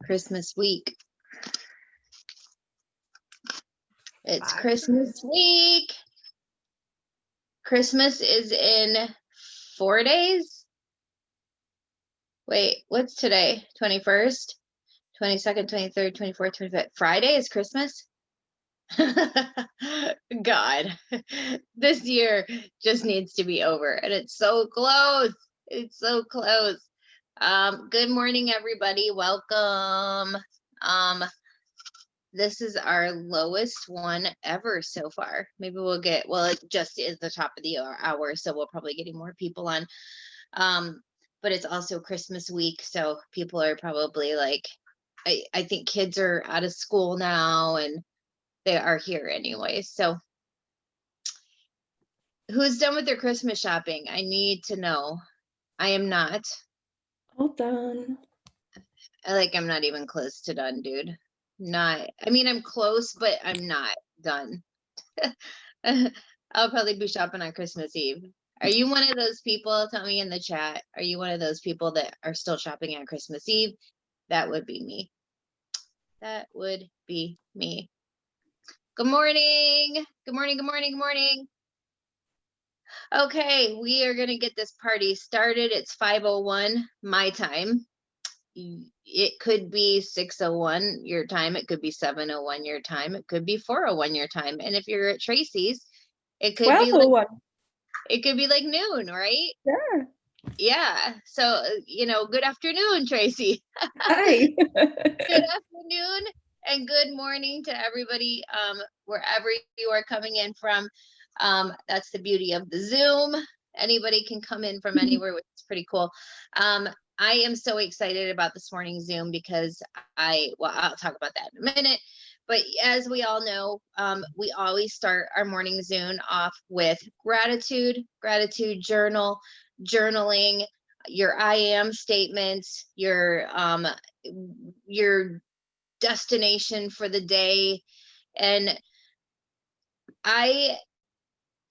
Christmas week. It's Christmas week. Christmas is in 4 days. Wait, what's today? 21st, 22nd, 23rd, 24th, 25th. Friday is Christmas? God, this year just needs to be over, and it's so close. It's so close. Good morning, everybody. Welcome. This is our lowest one ever so far. Maybe we'll get, well, it just is the top of the hour, so we'll probably get more people on. But it's also Christmas week, so people are probably like, I think kids are out of school now, and they are here anyway. So who's done with their Christmas shopping? I need to know. I am not. All done. I'm not even close to done, dude. I'm close, but I'm not done. I'll probably be shopping on Christmas Eve. Are you one of those people? Tell me in the chat. Are you one of those people that are still shopping on Christmas Eve? That would be me. That would be me. Good morning. Good morning. Good morning. Good morning. Okay, we are going to get this party started. It's 5:01 my time. It could be 6:01 your time. It could be 7:01 your time. It could be 4:01 your time. And if you're at Tracy's, it could be like noon, right? Yeah. Yeah. So, good afternoon, Tracy. Hi. Good afternoon and good morning to everybody, wherever you are coming in from. That's the beauty of the Zoom. Anybody can come in from anywhere, which is pretty cool. I am so excited about this morning's Zoom because I'll talk about that in a minute. But as we all know, we always start our morning Zoom off with gratitude journal, journaling, your I am statements, your destination for the day. And I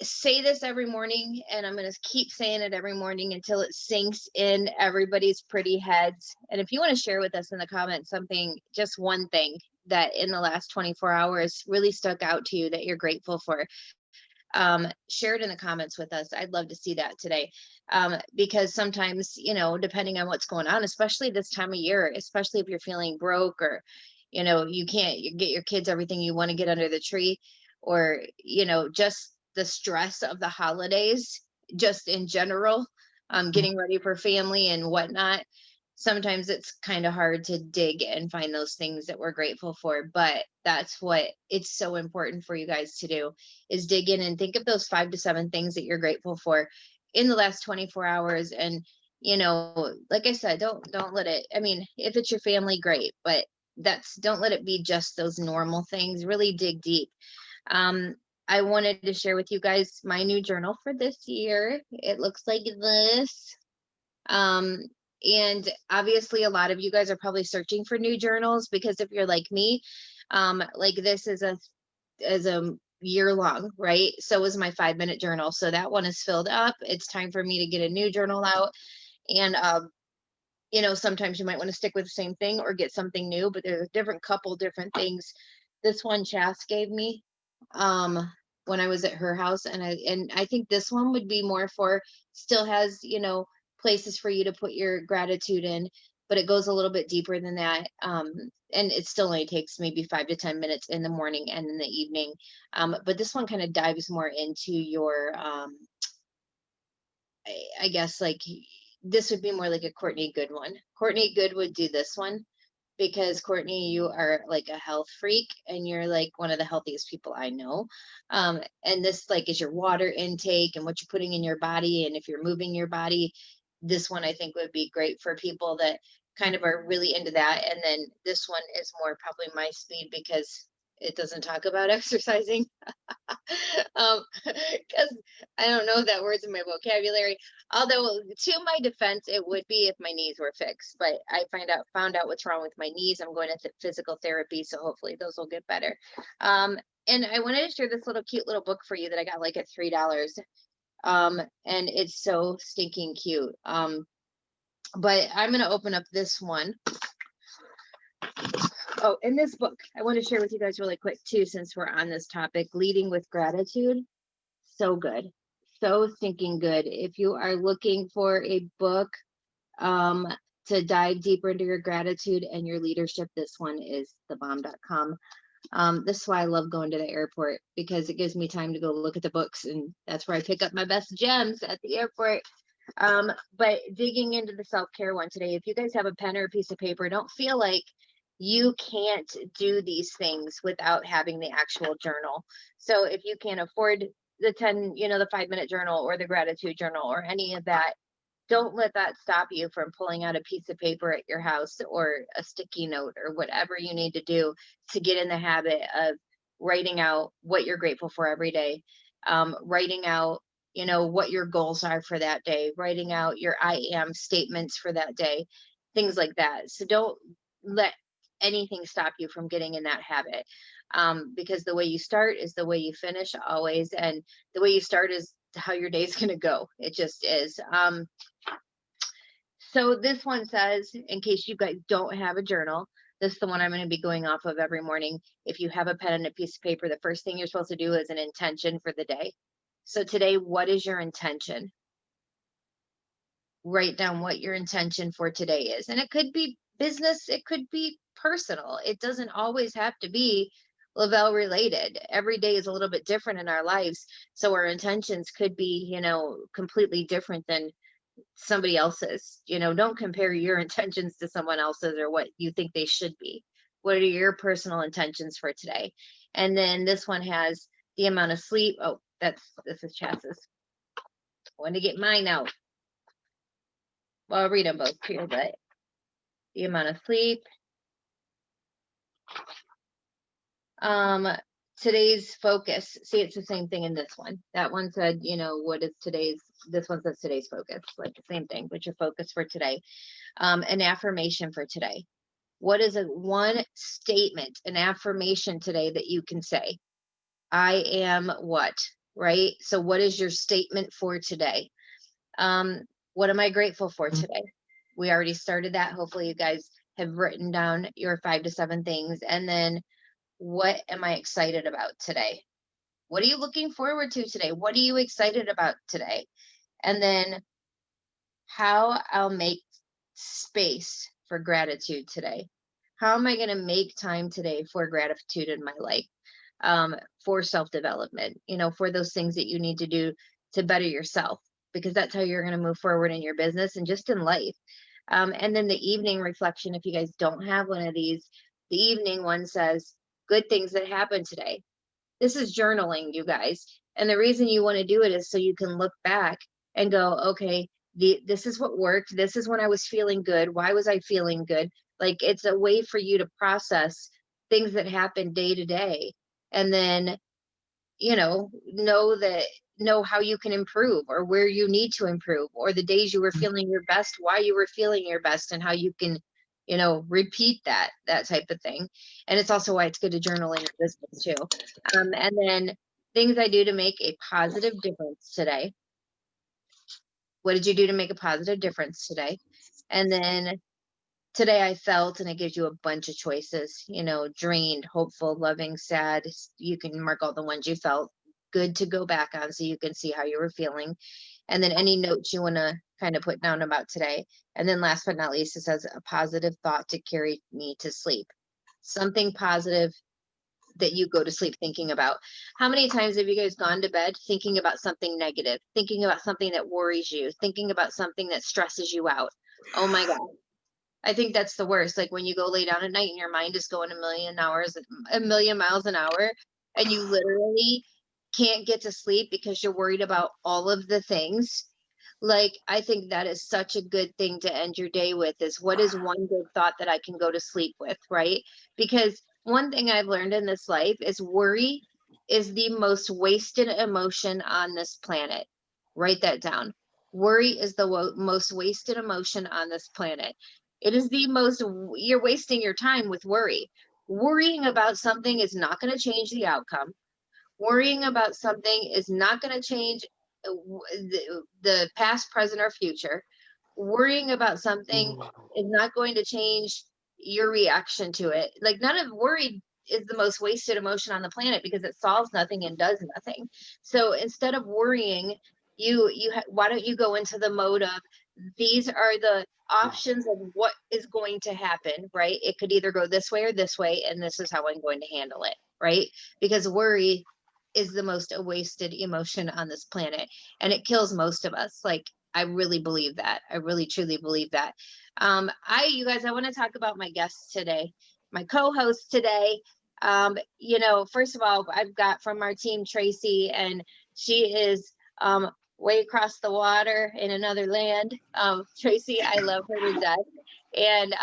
say this every morning, and I'm going to keep saying it every morning until it sinks in everybody's pretty heads. And if you want to share with us in the comments something, just one thing that in the last 24 hours really stuck out to you that you're grateful for, share it in the comments with us. I'd love to see that today. Because sometimes, depending on what's going on, especially this time of year, especially if you're feeling broke or, you can't get your kids everything you want to get under the tree, or, just the stress of the holidays, just in general, getting ready for family and whatnot. Sometimes it's kind of hard to dig and find those things that we're grateful for, but that's what it's so important for you guys to do, is dig in and think of those 5 to 7 things that you're grateful for in the last 24 hours. And, like I said, don't let it, if it's your family, great, but don't let it be just those normal things. Really dig deep. I wanted to share with you guys my new journal for this year. It looks like this. And obviously a lot of you guys are probably searching for new journals, because if you're like me, like this is a year long, right? So was my 5-minute journal. So that one is filled up. It's time for me to get a new journal out. And, sometimes you might want to stick with the same thing or get something new, but there's a couple different things. This one Chas gave me, when I was at her house. And I think this one would be more for, still has, places for you to put your gratitude in, but it goes a little bit deeper than that. And it still only takes maybe 5 to 10 minutes in the morning and in the evening. But this one kind of dives more into your, I guess, like, this would be more like a Kortney Good one. Kortney Good would do this one, because Kortney, you are like a health freak, and you're like one of the healthiest people I know. And this is your water intake and what you're putting in your body. And if you're moving your body, this one I think would be great for people that kind of are really into that. And then this one is more probably my speed, because it doesn't talk about exercising. Because I don't know that word's in my vocabulary. Although, to my defense, it would be if my knees were fixed. But I found out what's wrong with my knees. I'm going to physical therapy, so hopefully those will get better. And I wanted to share this cute little book for you that I got at $3. And it's so stinking cute. But I'm gonna open up this one. Oh, in this book, I want to share with you guys really quick too, since we're on this topic, Leading with Gratitude. So good. So stinking good. If you are looking for a book um, to dive deeper into your gratitude and your leadership, this one is thebomb.com. This is why I love going to the airport, because it gives me time to go look at the books, and that's where I pick up my best gems, at the airport. But digging into the self-care one today, if you guys have a pen or a piece of paper, don't feel like you can't do these things without having the actual journal. So if you can't afford the 10, the 5-minute journal or the gratitude journal or any of that, don't let that stop you from pulling out a piece of paper at your house or a sticky note or whatever you need to do to get in the habit of writing out what you're grateful for every day. Writing out, what your goals are for that day, writing out your I am statements for that day, things like that. So don't let anything stop you from getting in that habit. Because the way you start is the way you finish always. And the way you start is how your day's going to go. It just is. So this one says, in case you guys don't have a journal, this is the one I'm going to be going off of every morning. If you have a pen and a piece of paper, the first thing you're supposed to do is an intention for the day. So today, what is your intention? Write down what your intention for today is. And it could be business, it could be personal. It doesn't always have to be Lavelle related. Every day is a little bit different in our lives. So our intentions could be, completely different than somebody else's. Don't compare your intentions to someone else's or what you think they should be. What are your personal intentions for today? And then this one has the amount of sleep. Oh, this is Chassis. I want to get mine out. Well, I'll read them both here, but the amount of sleep. Today's focus. See, it's the same thing in this one. That one said, what is today's, this one says today's focus, like the same thing, but your focus for today. An affirmation for today. What is one statement, an affirmation today that you can say? I am what, right? So what is your statement for today? What am I grateful for today? We already started that. Hopefully you guys have written down your 5 to 7 things. And then what am I excited about today? What are you looking forward to today? What are you excited about today? And then how I'll make space for gratitude today. How am I going to make time today for gratitude in my life? For self-development, for those things that you need to do to better yourself, because that's how you're going to move forward in your business and just in life. And then the evening reflection, if you guys don't have one of these, the evening one says, good things that happened today. This is journaling, you guys. And the reason you want to do it is so you can look back and go, okay, this is what worked. This is when I was feeling good. Why was I feeling good? Like, it's a way for you to process things that happen day to day. And then, know how you can improve or where you need to improve, or the days you were feeling your best, why you were feeling your best, and how you can, repeat that type of thing. And it's also why it's good to journal in your business too. And then things I do to make a positive difference today. What did you do to make a positive difference today? And then today I felt, and it gives you a bunch of choices, drained, hopeful, loving, sad. You can mark all the ones you felt good to go back on so you can see how you were feeling. And then any notes you want to kind of put down about today. And then last but not least, it says a positive thought to carry me to sleep. Something positive that you go to sleep thinking about. How many times have you guys gone to bed thinking about something negative, thinking about something that worries you, thinking about something that stresses you out? Oh my God. I think that's the worst. Like when you go lay down at night and your mind is going a million miles an hour, and you literally can't get to sleep because you're worried about all of the things. Like, I think that is such a good thing to end your day with, is what is one good thought that I can go to sleep with, right? Because one thing I've learned in this life is worry is the most wasted emotion on this planet. Write that down. Worry is the most wasted emotion on this planet. It is the most, you're wasting your time with worry. Worrying about something is not going to change the outcome. Worrying about something is not going to change the past, present, or future. Worrying about something is not going to change, your reaction to it. Like, none of worry is the most wasted emotion on the planet because it solves nothing and does nothing. So instead of worrying, why don't you go into the mode of, these are the options of what is going to happen, right? It could either go this way or this way, and this is how I'm going to handle it, right? Because worry is the most wasted emotion on this planet, and it kills most of us. Like, I really believe that. I really truly believe that. You guys, I want to talk about my guests today, my co-host today. First of all, I've got from our team Tracy, and she is way across the water in another land. Tracy, I love her to death. And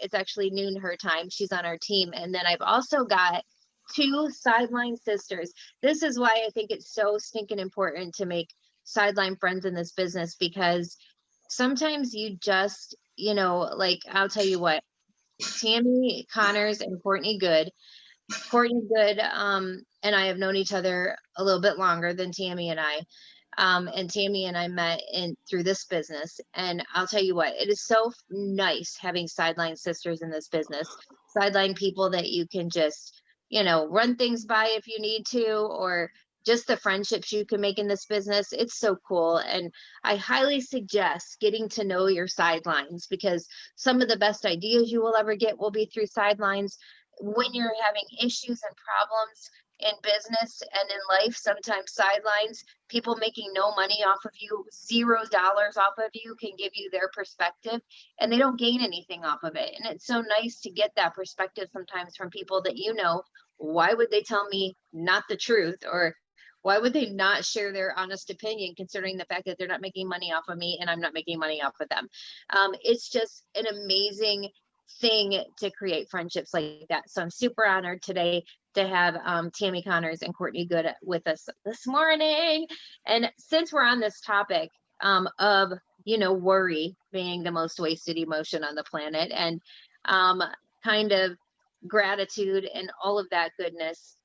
it's actually noon her time. She's on our team. And then I've also got two sideline sisters. This is why I think it's so stinking important to make sideline friends in this business, because sometimes you just, like, I'll tell you what, Tammy Connors and Kortney Good. Kortney Good and I have known each other a little bit longer than Tammy and I. And Tammy and I met through this business. And I'll tell you what, it is so nice having sideline sisters in this business, sideline people that you can just, run things by if you need to, or just the friendships you can make in this business. It's so cool. And I highly suggest getting to know your sidelines, because some of the best ideas you will ever get will be through sidelines. When you're having issues and problems in business and in life, sometimes sidelines, people making no money off of you, $0 off of you, can give you their perspective, and they don't gain anything off of it. And it's so nice to get that perspective sometimes from people that, why would they tell me not the truth, or why would they not share their honest opinion, considering the fact that they're not making money off of me and I'm not making money off of them? It's just an amazing thing to create friendships like that. So I'm super honored today to have Tammy Connors and Kortney Good with us this morning. And since we're on this topic of, worry being the most wasted emotion on the planet, and kind of gratitude and all of that goodness,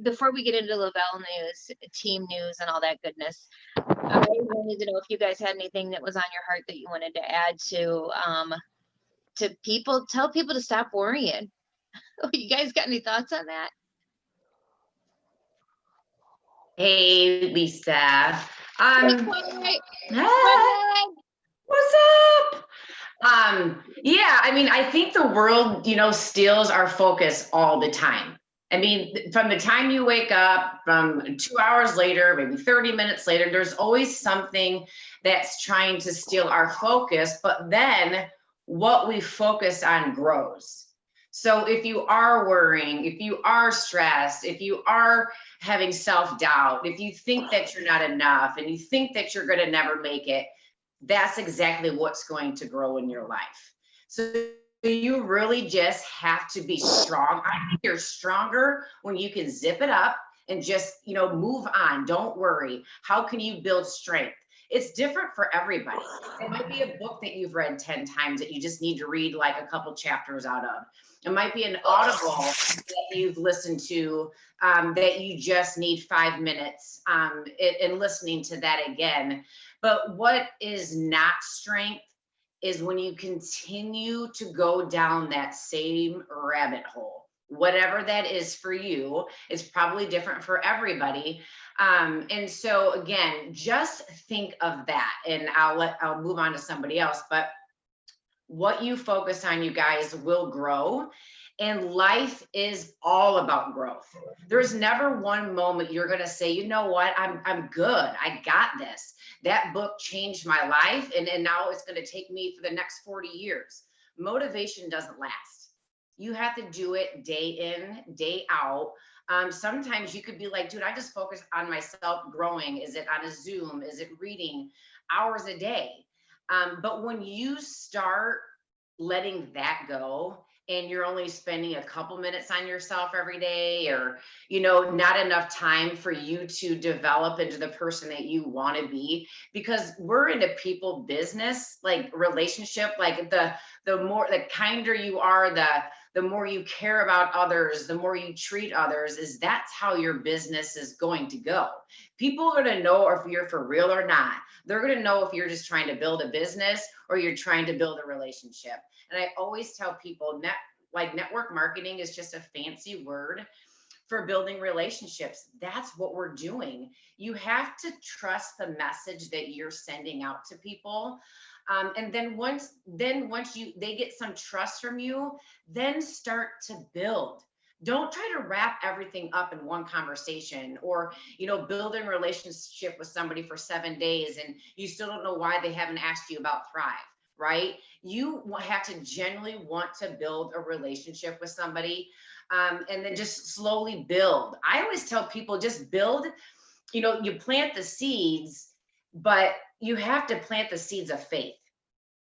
before we get into Lavelle news, team news, and all that goodness, I wanted to know if you guys had anything that was on your heart that you wanted to add to people, tell people to stop worrying. You guys got any thoughts on that? Hey, Lisa. Hey, What's up? Yeah, I mean, I think the world, steals our focus all the time. I mean, from the time you wake up, from 2 hours later, maybe 30 minutes later, there's always something that's trying to steal our focus, but then what we focus on grows. So if you are worrying, if you are stressed, if you are having self-doubt, if you think that you're not enough and you think that you're going to never make it, that's exactly what's going to grow in your life. So you really just have to be strong. I think you're stronger when you can zip it up and just, move on. Don't worry. How can you build strength? It's different for everybody. It might be a book that you've read 10 times that you just need to read like a couple chapters out of. It might be an audible that you've listened to that you just need 5 minutes in listening to that again. But what is not strength is when you continue to go down that same rabbit hole. Whatever that is for you, it's probably different for everybody. And so again, just think of that, and I'll move on to somebody else. But what you focus on, you guys, will grow. And life is all about growth. There's never one moment you're going to say, you know what, I'm good. I got this. That book changed my life. And now it's going to take me for the next 40 years. Motivation doesn't last. You have to do it day in, day out. Sometimes you could be like, dude, I just focus on myself growing. Is it on a Zoom? Is it reading hours a day? But when you start letting that go, and you're only spending a couple minutes on yourself every day, or, not enough time for you to develop into the person that you want to be, because we're in a people business, like relationship, like the kinder you are, the the more you care about others, the more you treat others, is that's how your business is going to go. People are going to know if you're for real or not. They're going to know if you're just trying to build a business or you're trying to build a relationship. And I always tell people network marketing is just a fancy word for building relationships. That's what we're doing. You have to trust the message that you're sending out to people. And then once they get some trust from you, then start to build. Don't try to wrap everything up in one conversation, or building a relationship with somebody for 7 days and you still don't know why they haven't asked you about Thrive, right? You have to genuinely want to build a relationship with somebody, and then just slowly build. I always tell people, just build. You plant the seeds, but you have to plant the seeds of faith.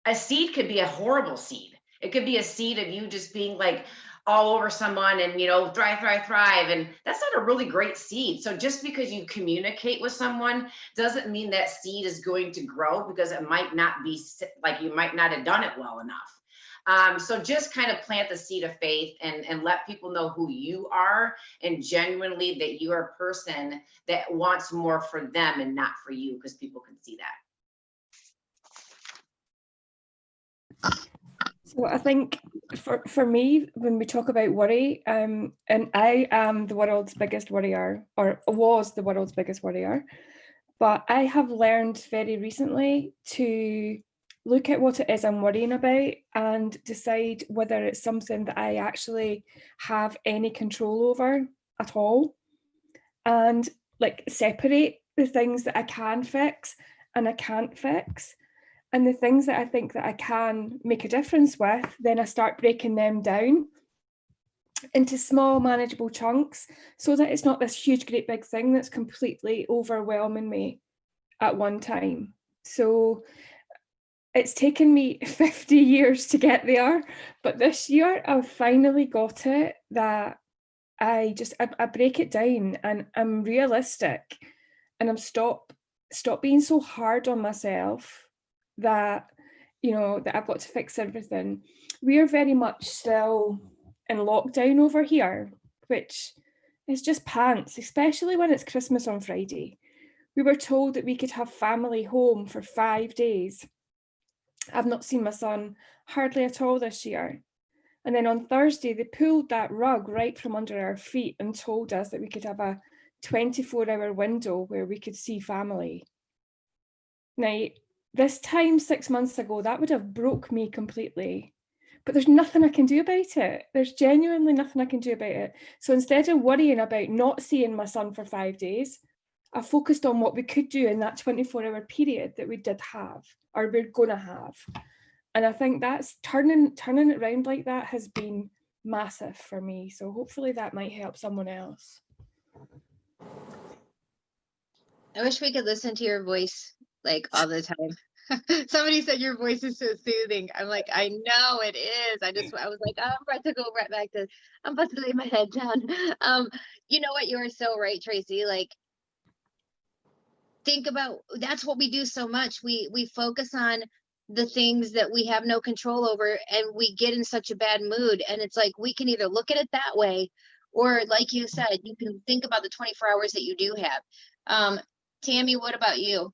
A seed could be a horrible seed. It could be a seed of you just being like all over someone and thrive, and that's not a really great seed. So just because you communicate with someone doesn't mean that seed is going to grow, because it might not be, like, you might not have done it well enough. So just kind of plant the seed of faith and let people know who you are, and genuinely that you are a person that wants more for them and not for you, because people can see that. So I think for me, when we talk about worry, and I am the world's biggest worrier, or was the world's biggest worrier, but I have learned very recently to look at what it is I'm worrying about and decide whether it's something that I actually have any control over at all, and like separate the things that I can fix and I can't fix. And the things that I think that I can make a difference with, then I start breaking them down into small manageable chunks, so that it's not this huge, great big thing that's completely overwhelming me at one time. So it's taken me 50 years to get there, but this year I've finally got it, that I break it down and I'm realistic, and I'm stop being so hard on myself that that I've got to fix everything. We are very much still in lockdown over here, which is just pants, especially when it's Christmas on Friday. We were told that we could have family home for 5 days. I've not seen my son hardly at all this year. And then on Thursday, they pulled that rug right from under our feet and told us that we could have a 24-hour window where we could see family. Now, this time 6 months ago, that would have broke me completely. But there's nothing I can do about it. There's genuinely nothing I can do about it. So instead of worrying about not seeing my son for 5 days, I focused on what we could do in that 24-hour period that we did have, or we're going to have. And I think that's turning it around like that has been massive for me. So hopefully that might help someone else. I wish we could listen to your voice like all the time. Somebody said your voice is so soothing. I'm like, I know it is. I was like, I'm about to go right back to, I'm about to lay my head down. You know what? You are so right, Tracy. Like, think about, that's what we do so much. We focus on the things that we have no control over, and we get in such a bad mood. And it's like, we can either look at it that way, or like you said, you can think about the 24 hours that you do have. Tammy, what about you?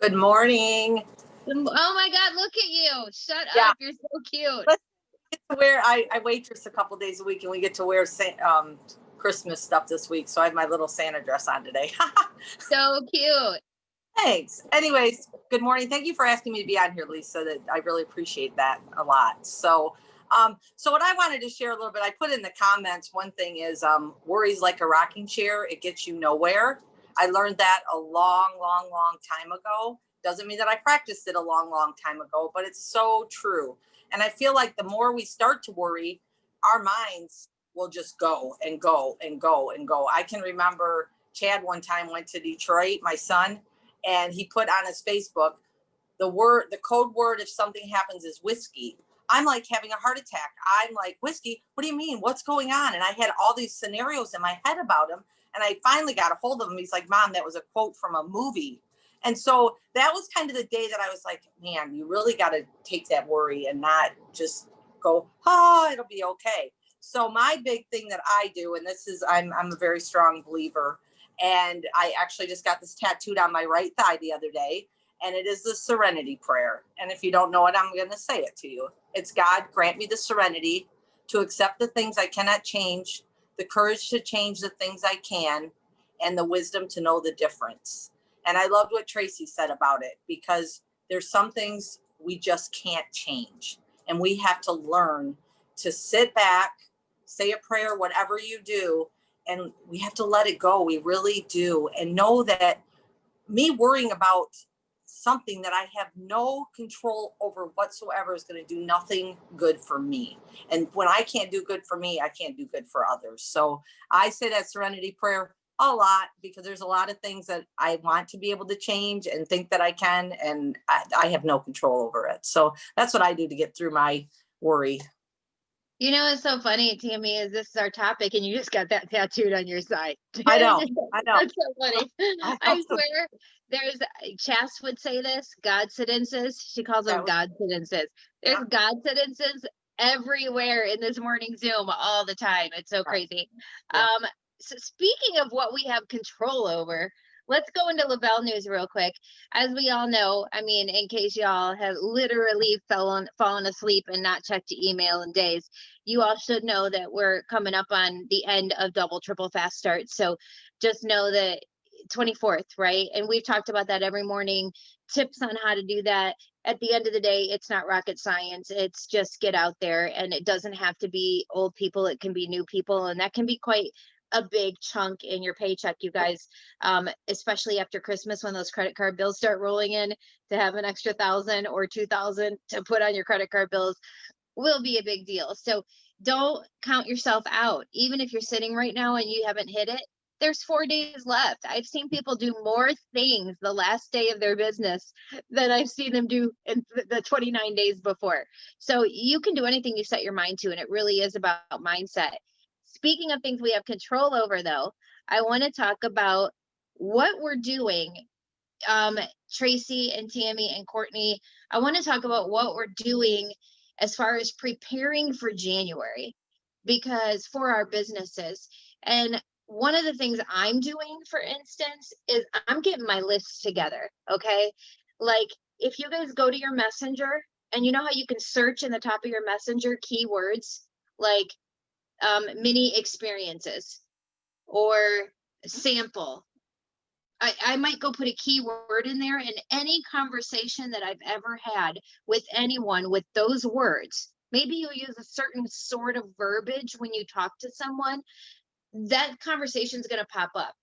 Good morning. Oh my God, look at you. Shut Yeah. up. You're so cute. Let's get to wear, I waitress a couple days a week, and we get to wear Christmas stuff this week. So I have my little Santa dress on today. So cute. Thanks. Anyways, good morning. Thank you for asking me to be on here, Lisa. That I really appreciate that a lot. So what I wanted to share a little bit, I put in the comments, one thing is worry's like a rocking chair. It gets you nowhere. I learned that a long time ago. Doesn't mean that I practiced it a long time ago, but it's so true. And I feel like the more we start to worry, our minds will just go and go and go and go. I can remember Chad one time went to Detroit, my son, and he put on his Facebook, the code word if something happens is whiskey. I'm like having a heart attack. I'm like, whiskey? What do you mean? What's going on? And I had all these scenarios in my head about him. And I finally got a hold of him. He's like, Mom, that was a quote from a movie. And so that was kind of the day that I was like, man, you really got to take that worry and not just go, oh, it'll be okay. So my big thing that I do, and this is, I'm a very strong believer, and I actually just got this tattooed on my right thigh the other day, and it is the serenity prayer. And if you don't know it, I'm going to say it to you. It's, God, grant me the serenity to accept the things I cannot change, the courage to change the things I can, and the wisdom to know the difference. And I loved what Tracey said about it, because there's some things we just can't change. And we have to learn to sit back, say a prayer, whatever you do, and we have to let it go. We really do. And know that me worrying about something that I have no control over whatsoever is going to do nothing good for me. And when I can't do good for me, I can't do good for others. So I say that serenity prayer a lot, because there's a lot of things that I want to be able to change and think that I can, and I have no control over it. So that's what I do to get through my worry. You know, it's so funny, Tammy, is this is our topic and you just got that tattooed on your side. I know. That's so funny. I know. swear, there's, Chas would say this, God sentences. She calls them God sentences. There's God sentences everywhere in this morning Zoom all the time. It's so crazy. Yeah. So speaking of what we have control over, let's go into Lavelle news real quick. As we all know, I mean, in case y'all have literally fallen asleep and not checked your email in days, you all should know that we're coming up on the end of double, triple fast starts. So just know that 24th, right? And we've talked about that every morning, tips on how to do that. At the end of the day, it's not rocket science. It's just get out there, and it doesn't have to be old people. It can be new people, and that can be quite a big chunk in your paycheck, you guys, especially after Christmas, when those credit card bills start rolling in. To have an extra 1,000 or 2,000 to put on your credit card bills will be a big deal. So don't count yourself out. Even if you're sitting right now and you haven't hit it, there's 4 days left. I've seen people do more things the last day of their business than I've seen them do in the 29 days before. So you can do anything you set your mind to, and it really is about mindset. Speaking of things we have control over, though, I want to talk about what we're doing. Tracey and Tammy and Kortney, I want to talk about what we're doing as far as preparing for January, because for our businesses. And one of the things I'm doing, for instance, is I'm getting my lists together. Okay. Like, if you guys go to your messenger, and you know how you can search in the top of your messenger keywords like mini experiences or sample. I might go put a keyword in there, and any conversation that I've ever had with anyone with those words, maybe you use a certain sort of verbiage when you talk to someone, that conversation is going to pop up.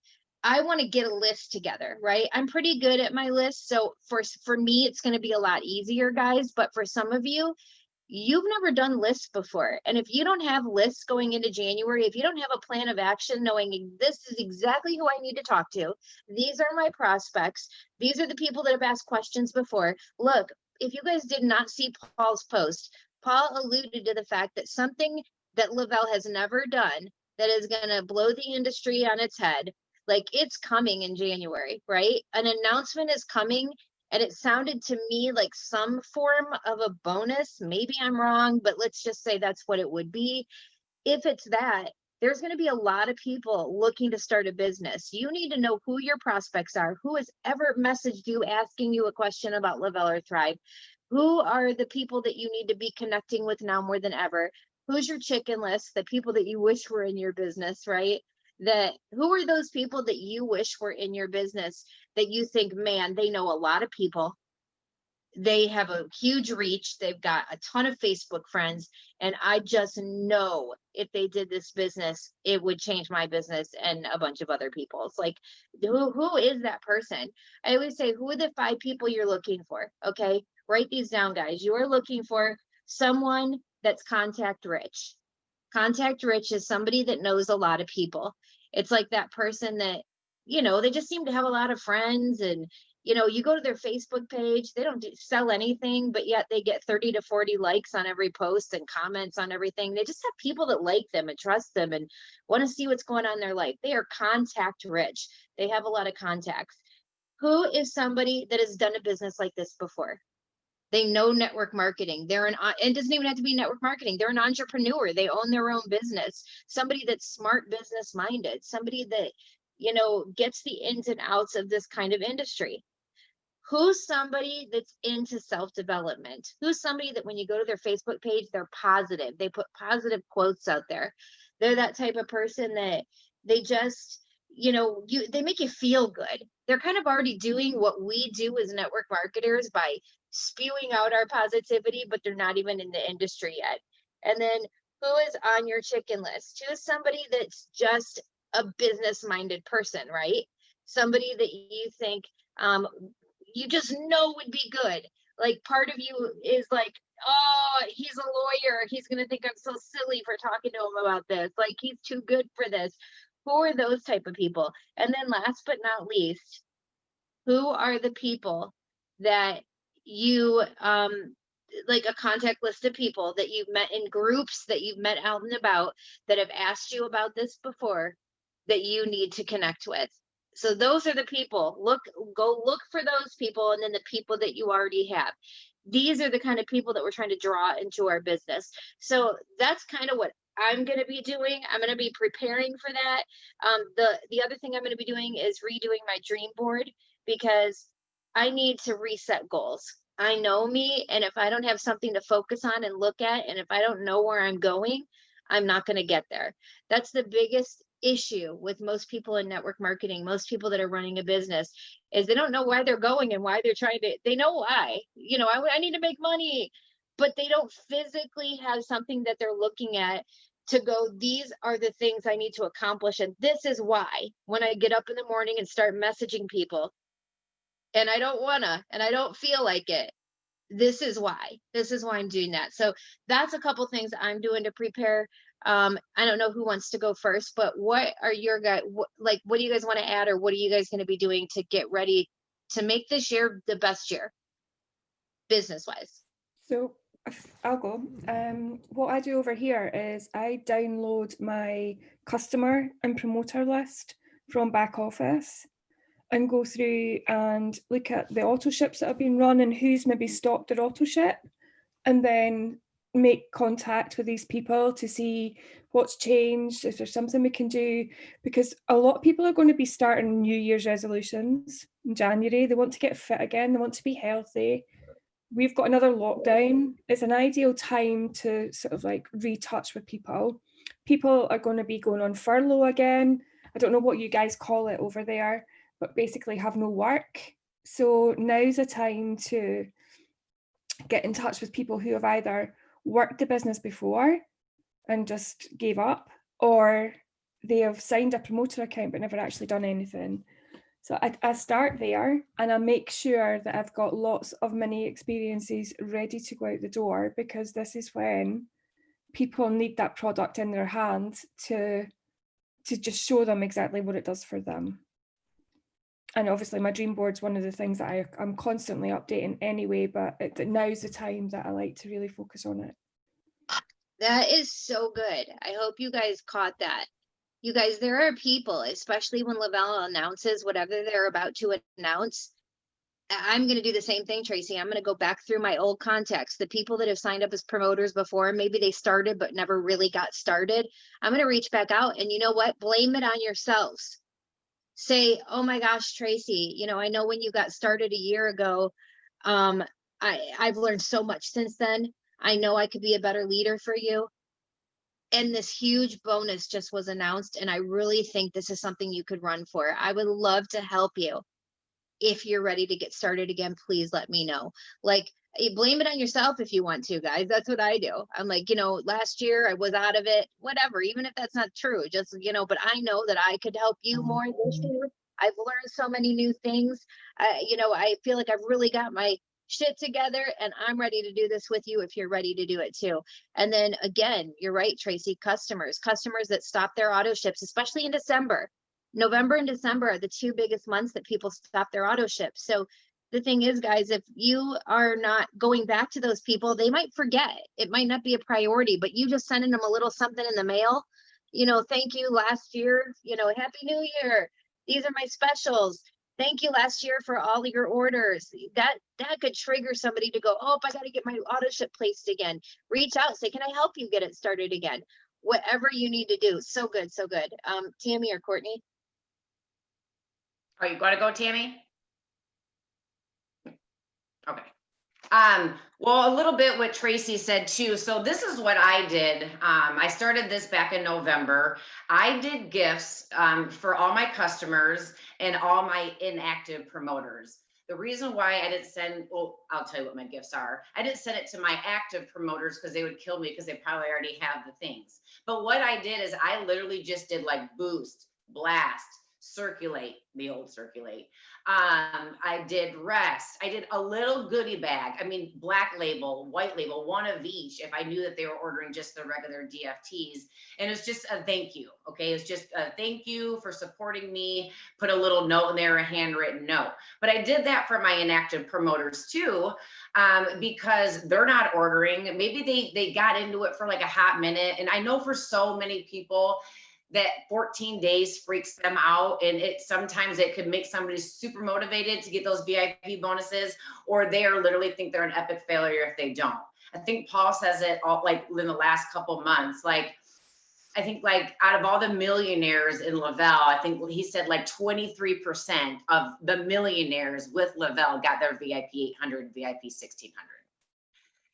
I want to get a list together, right? I'm pretty good at my list. So for me, it's going to be a lot easier, guys. But for some of you, you've never done lists before. And if you don't have lists going into January, if you don't have a plan of action, knowing this is exactly who I need to talk to, these are my prospects, these are the people that have asked questions before. Look, if you guys did not see Paul's post, Paul alluded to the fact that something that Lavelle has never done that is going to blow the industry on its head, like, it's coming in January, right? An announcement is coming. And it sounded to me like some form of a bonus. Maybe I'm wrong, but let's just say that's what it would be. If it's that, there's going to be a lot of people looking to start a business. You need to know who your prospects are, who has ever messaged you asking you a question about Lavelle or Thrive. Who are the people that you need to be connecting with now more than ever? Who's your chicken list, the people that you wish were in your business, right? Who are those people that you wish were in your business that you think, man, they know a lot of people, they have a huge reach, they've got a ton of Facebook friends, and I just know if they did this business, it would change my business and a bunch of other people's. Like, who is that person? I always say, who are the 5 people you're looking for? Okay, write these down, guys. You are looking for someone that's contact rich. Contact rich is somebody that knows a lot of people. It's like that person that, they just seem to have a lot of friends, and, you go to their Facebook page, they don't sell anything, but yet they get 30 to 40 likes on every post and comments on everything. They just have people that like them and trust them and want to see what's going on in their life. They are contact rich. They have a lot of contacts. Who is somebody that has done a business like this before? They know network marketing. It doesn't even have to be network marketing. They're an entrepreneur. They own their own business. Somebody that's smart business minded, somebody that, gets the ins and outs of this kind of industry. Who's somebody that's into self-development? Who's somebody that when you go to their Facebook page, they're positive. They put positive quotes out there. They're that type of person that they just, they make you feel good. They're kind of already doing what we do as network marketers by spewing out our positivity, but they're not even in the industry yet. And then who is on your chicken list? Who is somebody that's just a business-minded person, right? Somebody that you think, you just know would be good. Like part of you is like, oh, he's a lawyer. He's going to think I'm so silly for talking to him about this. Like he's too good for this. Who are those type of people? And then last but not least, who are the people that you, like a contact list of people that you've met in groups, that you've met out and about, that have asked you about this before, that you need to connect with. So those are the people. Go look for those people, and then the people that you already have. These are the kind of people that we're trying to draw into our business. So that's kind of what I'm going to be doing. I'm going to be preparing for that. The other thing I'm going to be doing is redoing my dream board, because I need to reset goals. I know me, and if I don't have something to focus on and look at, and if I don't know where I'm going, I'm not going to get there. That's the biggest issue with most people in network marketing, most people that are running a business, is they don't know why they're going and why they're trying to, they know why, I need to make money, but they don't physically have something that they're looking at to go, these are the things I need to accomplish. And this is why when I get up in the morning and start messaging people and I don't wanna, and I don't feel like it, this is why I'm doing that. So that's a couple things I'm doing to prepare. I don't know who wants to go first, but what are your guys, what do you guys want to add, or what are you guys going to be doing to get ready to make this year the best year business wise? So I'll go. What I do over here is I download my customer and promoter list from back office and go through and look at the auto ships that have been run and who's maybe stopped their auto ship, and then make contact with these people to see what's changed, if there's something we can do, because a lot of people are going to be starting New Year's resolutions in January. They want to get fit again, they want to be healthy. We've got another lockdown. It's an ideal time to sort of like retouch with people. People are going to be going on furlough again. I don't know what you guys call it over there, but basically have no work. So now's a time to get in touch with people who have either worked the business before and just gave up, or they have signed a promoter account but never actually done anything. So I start there, and I make sure that I've got lots of mini experiences ready to go out the door, because this is when people need that product in their hand to just show them exactly what it does for them. And obviously my dream board's one of the things that I'm constantly updating anyway, but now's the time that I like to really focus on it. That is so good. I hope you guys caught that. You guys, there are people, especially when Lavelle announces whatever they're about to announce. I'm going to do the same thing, Tracy. I'm going to go back through my old contacts, the people that have signed up as promoters before. Maybe they started but never really got started. I'm going to reach back out, and you know what? Blame it on yourselves. Say, oh my gosh, Tracy, I know when you got started a year ago, I've learned so much since then. I know I could be a better leader for you. And this huge bonus just was announced, and I really think this is something you could run for. I would love to help you. If you're ready to get started again, please let me know. Like, blame it on yourself if you want to, guys. That's what I do. I'm like, last year I was out of it, whatever, even if that's not true, just, but I know that I could help you more this year. I've learned so many new things. I feel like I've really got my shit together, and I'm ready to do this with you if you're ready to do it too. And then again, you're right, Tracy, customers that stop their auto ships, especially in December. November and December are the two biggest months that people stop their auto ships. So the thing is, guys, if you are not going back to those people, they might forget. It might not be a priority, but you just sending them a little something in the mail, thank you last year, Happy New Year. These are my specials. Thank you last year for all your orders. That could trigger somebody to go, oh, I got to get my auto ship placed again. Reach out, say, can I help you get it started again? Whatever you need to do. So good, so good. Tammy or Kortney? Oh, you gotta go, Tammy? Okay. Well, a little bit what Tracey said too. So this is what I did. I started this back in November. I did gifts for all my customers and all my inactive promoters. The reason why I didn't send, well, I'll tell you what my gifts are. I didn't send it to my active promoters because they would kill me because they probably already have the things. But what I did is I literally just did like boost, blast, circulate, the old circulate. I did rest. I did a little goodie bag. I mean, black label, white label, one of each if I knew that they were ordering just the regular DFTs. And it's just a thank you. Okay. It's just a thank you for supporting me. Put a little note in there, a handwritten note. But I did that for my inactive promoters too, because they're not ordering. Maybe they got into it for like a hot minute. And I know for so many people, that 14 days freaks them out, and sometimes it could make somebody super motivated to get those VIP bonuses, or they are literally think they're an epic failure if they don't. I think Paul says it all like in the last couple months, like I think like out of all the millionaires in Lavelle, I think he said like 23% of the millionaires with Lavelle got their VIP 800, VIP 1600.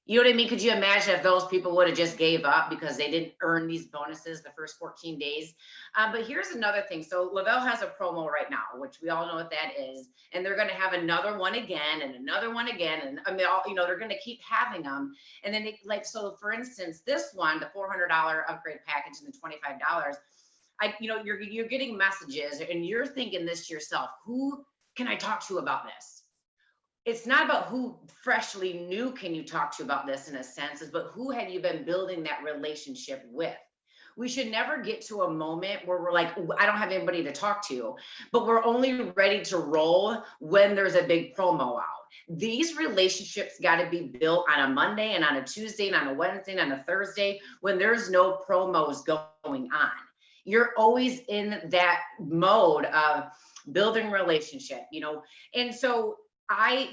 You know what I mean? Could you imagine if those people would have just gave up because they didn't earn these bonuses the first 14 days? But here's another thing. So Lavelle has a promo right now, which we all know what that is. And they're going to have another one again and another one again. And I mean, they're going to keep having them. And then so for instance, this one, the $400 upgrade package and the $25, you're getting messages and you're thinking this to yourself, who can I talk to about this? It's not about who freshly new can you talk to about this in a sense, but who have you been building that relationship with? We should never get to a moment where we're like, I don't have anybody to talk to, but we're only ready to roll when there's a big promo out. These relationships got to be built on a Monday and on a Tuesday and on a Wednesday and on a Thursday when there's no promos going on. You're always in that mode of building relationship, and so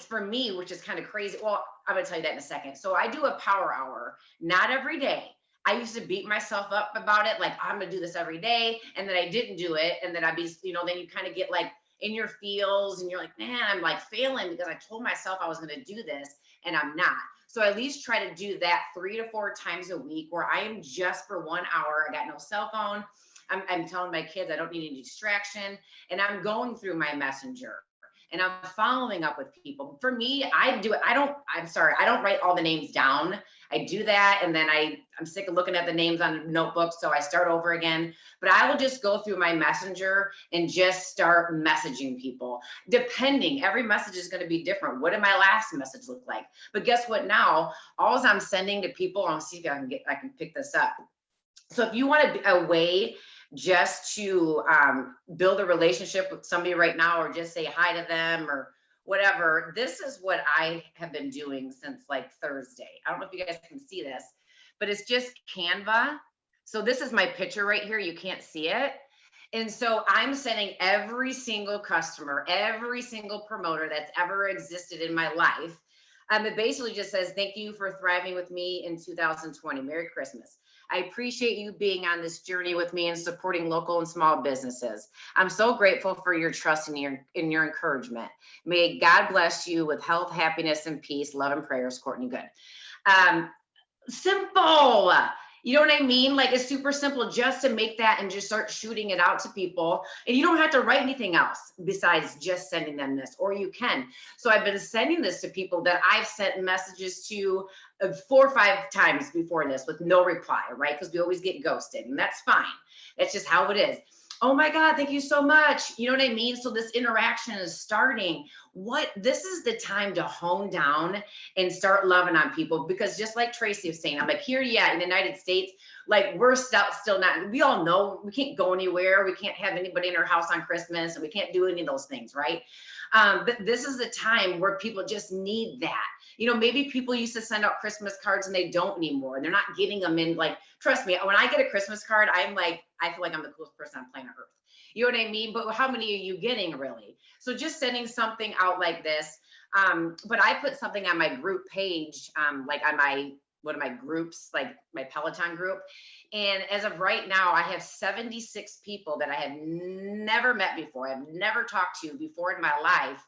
for me, which is kind of crazy. Well, I'm going to tell you that in a second. So I do a power hour, not every day. I used to beat myself up about it. Like I'm going to do this every day. And then I didn't do it. And then I'd be, then you kind of get like in your feels and you're like, man, I'm like failing because I told myself I was going to do this and I'm not. So I at least try to do that 3 to 4 times a week where I am just for 1 hour. I got no cell phone. I'm telling my kids I don't need any distraction. And I'm going through my messenger. And I'm following up with people. For me, I do it. I don't write all the names down. I do that. And then I'm sick of looking at the names on notebooks. So I start over again, but I will just go through my messenger and just start messaging people. Depending, every message is going to be different. What did my last message look like? But guess what now? All I'm sending to people, I'll see if I can pick this up. So if you want a way just to build a relationship with somebody right now, or just say hi to them or whatever, this is what I have been doing since like Thursday. I don't know if you guys can see this, but it's just Canva. So this is my picture right here. You can't see it. And so I'm sending every single customer, every single promoter that's ever existed in my life. It basically just says, thank you for thriving with me in 2020. Merry Christmas. I appreciate you being on this journey with me and supporting local and small businesses. I'm so grateful for your trust and your encouragement. May God bless you with health, happiness, and peace. Love and prayers, Kortney Good. Simple. You know what I mean? Like it's super simple just to make that and just start shooting it out to people. And you don't have to write anything else besides just sending them this, or you can. So I've been sending this to people that I've sent messages to 4 or 5 times before this with no reply, right? Because we always get ghosted, and that's fine. That's just how it is. Oh my God, thank you so much. You know what I mean? So this interaction is starting. This is the time to hone down and start loving on people, because just like Tracey was saying, I'm like, here, yeah, in the United States, like we're still not, we all know we can't go anywhere. We can't have anybody in our house on Christmas, and we can't do any of those things, right? But this is the time where people just need that. You know, maybe people used to send out Christmas cards and they don't anymore. And they're not getting them in. Like, trust me, when I get a Christmas card, I'm like, I feel like I'm the coolest person on planet Earth. You know what I mean? But how many are you getting really? So just sending something out like this. But I put something on my group page, like on my, one of my groups, like my Peloton group. And as of right now, I have 76 people that I have never met before. I've never talked to before in my life,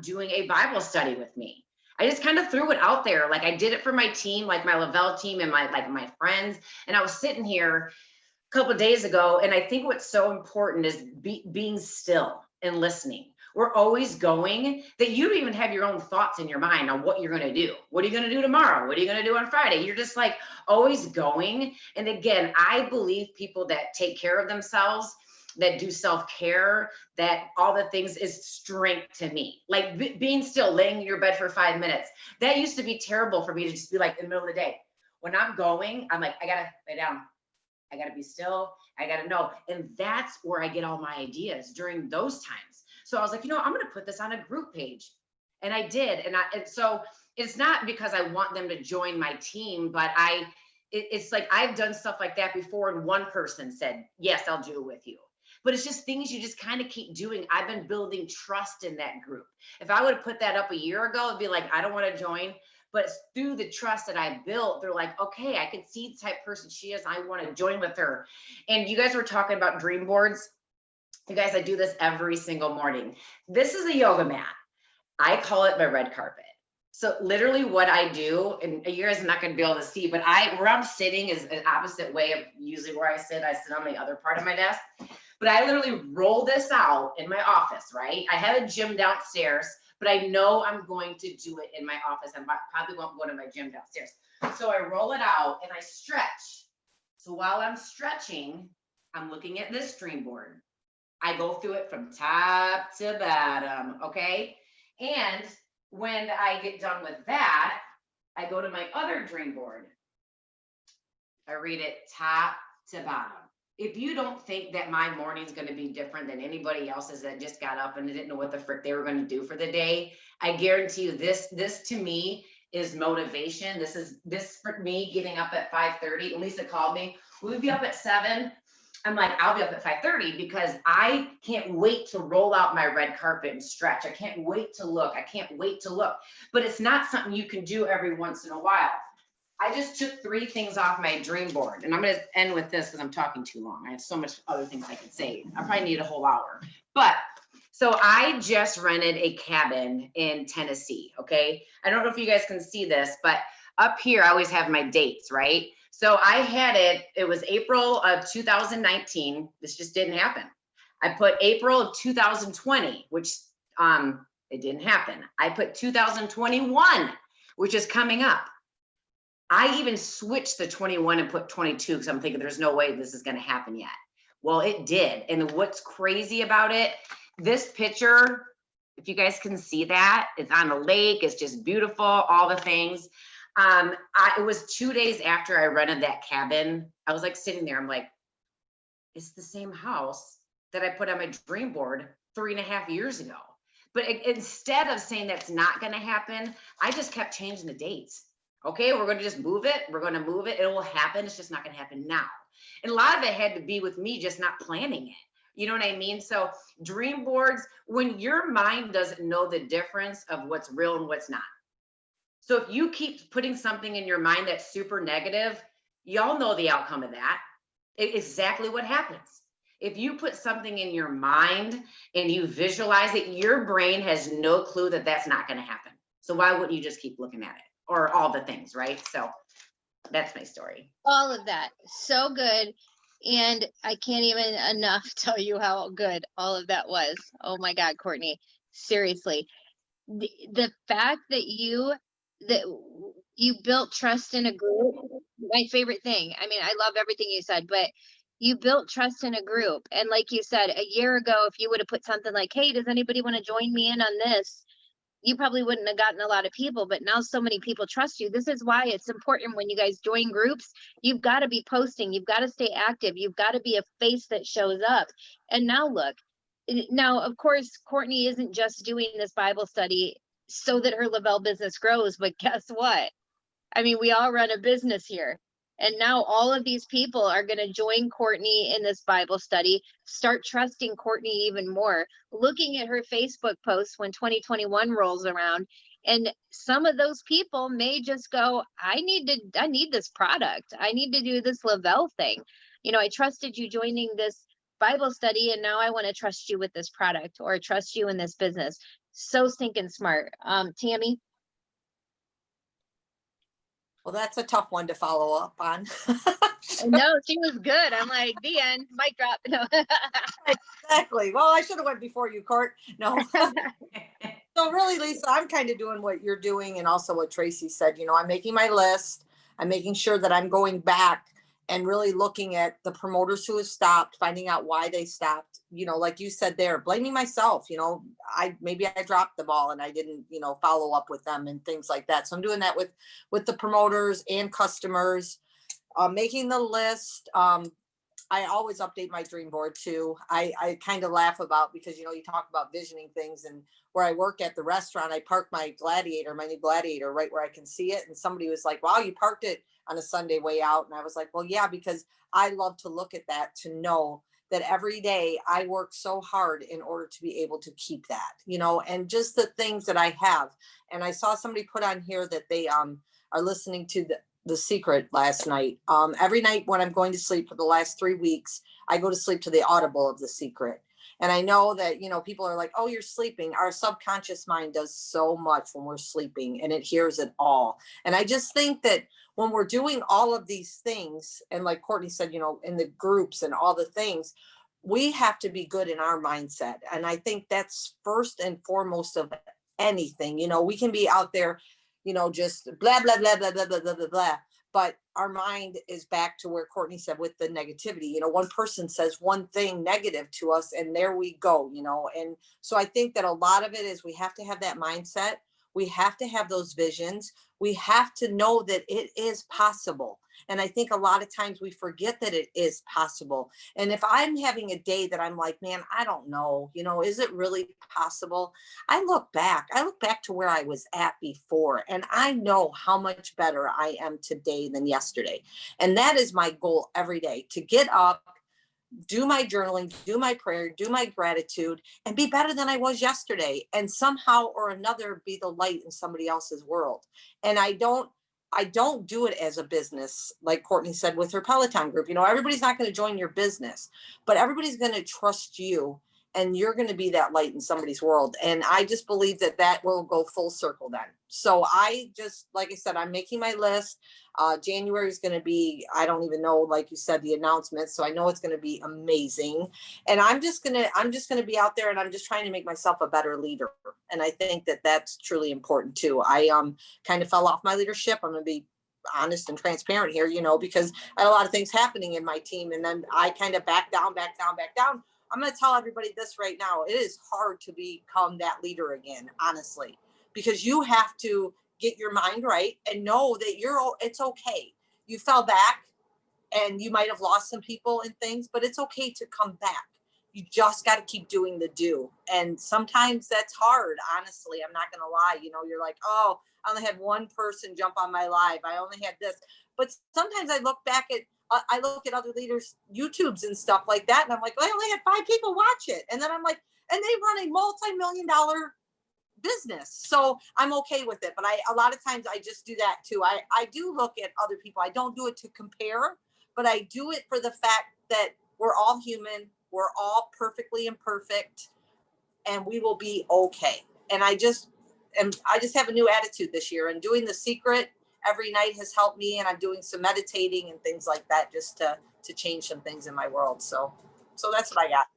doing a Bible study with me. I just kind of threw it out there. Like I did it for my team, like my Lavelle team and my friends. And I was sitting here a couple of days ago. And I think what's so important is being still and listening. We're always going that you don't even have your own thoughts in your mind on what you're going to do. What are you going to do tomorrow? What are you going to do on Friday? You're just like always going. And again, I believe people that take care of themselves, that do self-care, that all the things is strength to me. Like being still, laying in your bed for 5 minutes. That used to be terrible for me to just be like in the middle of the day. When I'm going, I'm like, I got to lay down. I got to be still. I got to know. And that's where I get all my ideas during those times. So I was like, you know, I'm going to put this on a group page. And I did. And so it's not because I want them to join my team, but it's like I've done stuff like that before. And one person said, yes, I'll do it with you. But it's just things you just kind of keep doing. I've been building trust in that group. If I would have put that up a year ago, it'd be like, I don't want to join. But through the trust that I built, they're like, okay, I can see the type of person she is. I want to join with her. And you guys were talking about dream boards. You guys, I do this every single morning. This is a yoga mat. I call it my red carpet. So literally what I do, and you guys are not going to be able to see, but where I'm sitting is an opposite way of usually where I sit. I sit on the other part of my desk. But I literally roll this out in my office, right? I have a gym downstairs, but I know I'm going to do it in my office. I probably won't go to my gym downstairs. So I roll it out and I stretch. So while I'm stretching, I'm looking at this dream board. I go through it from top to bottom, okay? And when I get done with that, I go to my other dream board. I read it top to bottom. If you don't think that my morning's going to be different than anybody else's that just got up and didn't know what the frick they were going to do for the day, I guarantee you this to me is motivation. This for me getting up at 5:30. Lisa called me. We'll be up at 7. I'm like, I'll be up at 5:30 because I can't wait to roll out my red carpet and stretch. I can't wait to look. I can't wait to look. But it's not something you can do every once in a while. I just took 3 things off my dream board. And I'm going to end with this because I'm talking too long. I have so much other things I could say. I probably need a whole hour. But so I just rented a cabin in Tennessee. Okay. I don't know if you guys can see this, but up here I always have my dates, right? So I had it was April of 2019. This just didn't happen. I put April of 2020, which it didn't happen. I put 2021, which is coming up. I even switched the 21 and put 22 because I'm thinking there's no way this is going to happen yet. Well, it did. And what's crazy about it, this picture, if you guys can see that, it's on a lake. It's just beautiful, all the things. It was 2 days after I rented that cabin. I was like sitting there. I'm like, it's the same house that I put on my dream board 3.5 years ago. But instead of saying that's not going to happen, I just kept changing the dates. Okay, we're going to just move it. We're going to move it. It will happen. It's just not going to happen now. And a lot of it had to be with me just not planning it. You know what I mean? So dream boards, when your mind doesn't know the difference of what's real and what's not. So if you keep putting something in your mind that's super negative, y'all know the outcome of that. Exactly what happens. If you put something in your mind and you visualize it, your brain has no clue that that's not going to happen. So why wouldn't you just keep looking at it? Or all the things, right? So that's my story. All of that. So good. And I can't even enough tell you how good all of that was. Oh my God, Kortney. Seriously. The fact that you built trust in a group, my favorite thing. I mean, I love everything you said, but you built trust in a group. And like you said, a year ago, if you would have put something like, hey, does anybody want to join me in on this? You probably wouldn't have gotten a lot of people, but now so many people trust you. This is why it's important when you guys join groups, you've got to be posting, you've got to stay active, you've got to be a face that shows up. And now look, now, of course, Kortney isn't just doing this Bible study so that her Lavelle business grows. But guess what? I mean, we all run a business here. And now all of these people are going to join Kortney in this Bible study, start trusting Kortney even more, looking at her Facebook posts when 2021 rolls around. And some of those people may just go, I need this product. I need to do this Lavelle thing. You know, I trusted you joining this Bible study, and now I want to trust you with this product or trust you in this business. So stinking smart. Tammy? Well, that's a tough one to follow up on. No, she was good. I'm like, the end, mic drop. No. Exactly. Well, I should have went before you, Court. No. So really, Lisa, I'm kind of doing what you're doing, and also what Tracy said. You know, I'm making my list. I'm making sure that I'm going back and really looking at the promoters who have stopped, finding out why they stopped. You know, like you said there, blaming myself. You know, maybe I dropped the ball and I didn't, you know, follow up with them and things like that. So I'm doing that with the promoters and customers. Making the list. I always update my dream board too. I kind of laugh about, because, you know, you talk about visioning things, and where I work at the restaurant, I park my new Gladiator right where I can see it. And somebody was like, wow, you parked it on a Sunday way out. And I was like, well, yeah, because I love to look at that, to know that every day I work so hard in order to be able to keep that, you know, and just the things that I have. And I saw somebody put on here that they are listening to the Secret last night. Every night when I'm going to sleep for the last 3 weeks, I go to sleep to the audible of The Secret. And I know that, you know, people are like, oh, you're sleeping. Our subconscious mind does so much when we're sleeping, and it hears it all. And I just think that when we're doing all of these things, and like Kortney said, you know, in the groups and all the things, we have to be good in our mindset. And I think that's first and foremost of anything. You know, we can be out there, you know, just blah, blah, blah, blah, blah, blah, blah, blah, blah. But our mind is back to where Kortney said with the negativity. You know, one person says one thing negative to us, and there we go, you know. And so I think that a lot of it is we have to have that mindset. We have to have those visions. We have to know that it is possible. And I think a lot of times we forget that it is possible. And if I'm having a day that I'm like, man, I don't know, you know, is it really possible? I look back to where I was at before, and I know how much better I am today than yesterday. And that is my goal every day, to get up, do my journaling, do my prayer, do my gratitude, and be better than I was yesterday. And somehow or another, be the light in somebody else's world. And I don't do it as a business, like Kortney said with her Peloton group. You know, everybody's not going to join your business, but everybody's going to trust you, and you're going to be that light in somebody's world. And I just believe that that will go full circle then. So I just, like I said, I'm making my list. January is going to be, I don't even know, like you said, the announcement. So I know it's going to be amazing. And I'm just going to be out there, and I'm just trying to make myself a better leader. And I think that that's truly important too. I kind of fell off my leadership. I'm going to be honest and transparent here, you know, because I had a lot of things happening in my team, and then I kind of back down. I'm going to tell everybody this right now. It is hard to become that leader again, honestly, because you have to get your mind right and know that it's okay. You fell back, and you might have lost some people and things, but it's okay to come back. You just got to keep doing the do. And sometimes that's hard. Honestly, I'm not going to lie. You know, you're like, oh, I only had one person jump on my live. I only had this. But sometimes I look at other leaders' YouTubes and stuff like that, and I'm like, well, I only had 5 people watch it. And then I'm like, and they run a multi-million-dollar business. So I'm okay with it. But a lot of times I just do that too. I do look at other people. I don't do it to compare, but I do it for the fact that we're all human. We're all perfectly imperfect, and we will be okay. And I just have a new attitude this year, and doing The Secret every night has helped me. And I'm doing some meditating and things like that, just to change some things in my world. So that's what I got.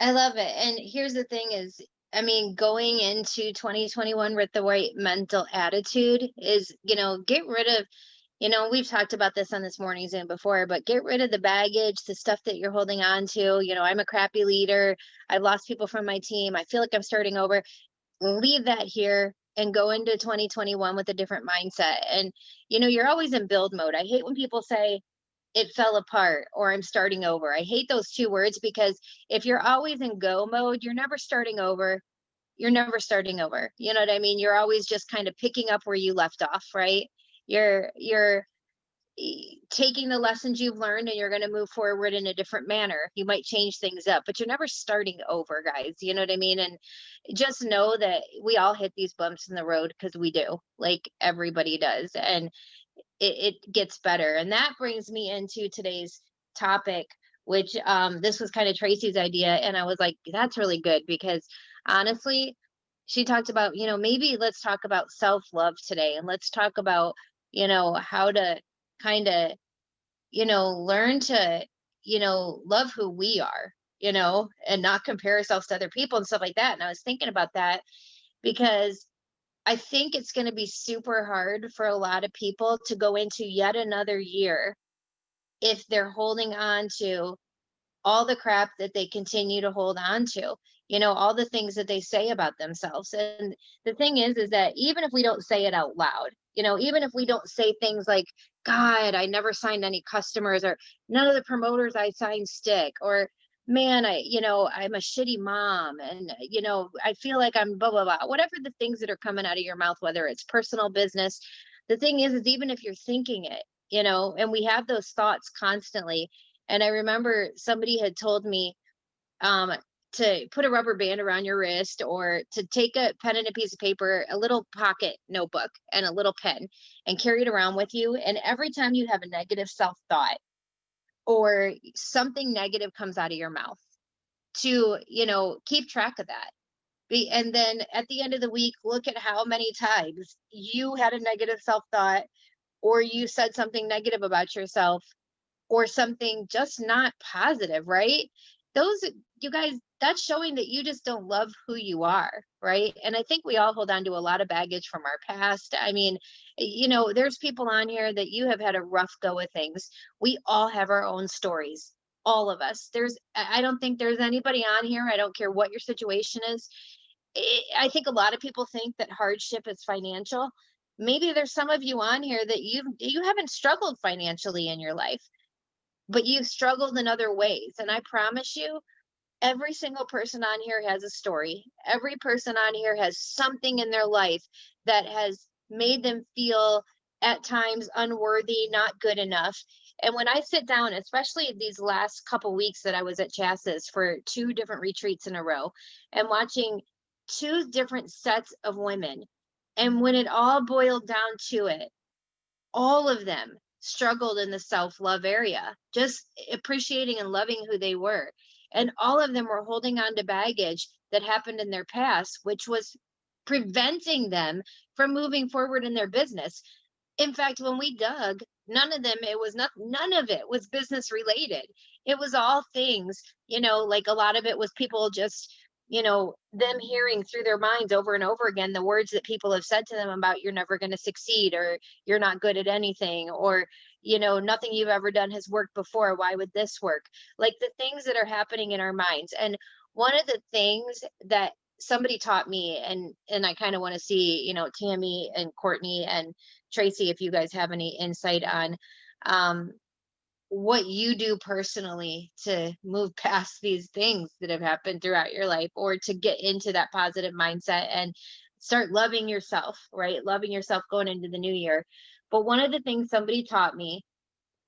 I love it. And here's the thing is, I mean, going into 2021 with the right mental attitude is, you know, get rid of, you know, we've talked about this on this morning's Zoom before, but get rid of the baggage, the stuff that you're holding on to. You know, I'm a crappy leader. I've lost people from my team. I feel like I'm starting over. Leave that here and go into 2021 with a different mindset. And, you know, you're always in build mode. I hate when people say, it fell apart or I'm starting over. I hate those 2 words, because if you're always in go mode, you're never starting over. you're never starting over. You know what I mean? You're always just kind of picking up where you left off, right? You're taking the lessons you've learned and you're going to move forward in a different manner. You might change things up, but you're never starting over, guys. You know what I mean? And just know that we all hit these bumps in the road, because we do, like everybody does. And it gets better. And that brings me into today's topic, which this was kind of Tracy's idea. And I was like, that's really good, because honestly, she talked about, maybe let's talk about self-love today. And let's talk about, how to kind of, learn to, love who we are, and not compare ourselves to other people and stuff like that. And I was thinking about that because I think it's going to be super hard for a lot of people to go into yet another year if they're holding on to all the crap that they continue to hold on to, all the things that they say about themselves. And the thing is that even if we don't say it out loud, even if we don't say things like, God, I never signed any customers, or none of the promoters I signed stick, or man, I'm a shitty mom, and, I feel like I'm blah, blah, blah, whatever the things that are coming out of your mouth, whether it's personal, business, the thing is even if you're thinking it, and we have those thoughts constantly. And I remember somebody had told me to put a rubber band around your wrist, or to take a pen and a piece of paper, a little pocket notebook and a little pen, and carry it around with you. And every time you have a negative self-thought or something negative comes out of your mouth, to, keep track of that. And then at the end of the week, look at how many times you had a negative self-thought, or you said something negative about yourself, or something just not positive, right? Those, you guys, that's showing that you just don't love who you are, right? And I think we all hold on to a lot of baggage from our past. I mean, there's people on here that you have had a rough go with things. We all have our own stories, all of us. I don't think there's anybody on here, I don't care what your situation is. I think a lot of people think that hardship is financial. Maybe there's some of you on here that you haven't struggled financially in your life, but you've struggled in other ways. And I promise you, every single person on here has a story. Every person on here has something in their life that has made them feel at times unworthy, not good enough. And when I sit down, especially these last couple weeks that I was at Chassis for 2 different retreats in a row, and watching 2 different sets of women, and when it all boiled down to it, all of them struggled in the self-love area, just appreciating and loving who they were. And all of them were holding on to baggage that happened in their past, which was preventing them from moving forward in their business. In fact, when we dug, none of it was business related. It was all things, like a lot of it was people just, them hearing through their minds over and over again the words that people have said to them about, you're never going to succeed, or you're not good at anything, or nothing you've ever done has worked before, why would this work? Like the things that are happening in our minds. And one of the things that somebody taught me, and I kind of want to see, Tammy and Kortney and Tracey, if you guys have any insight on what you do personally to move past these things that have happened throughout your life, or to get into that positive mindset and start loving yourself, right? Loving yourself going into the new year. But one of the things somebody taught me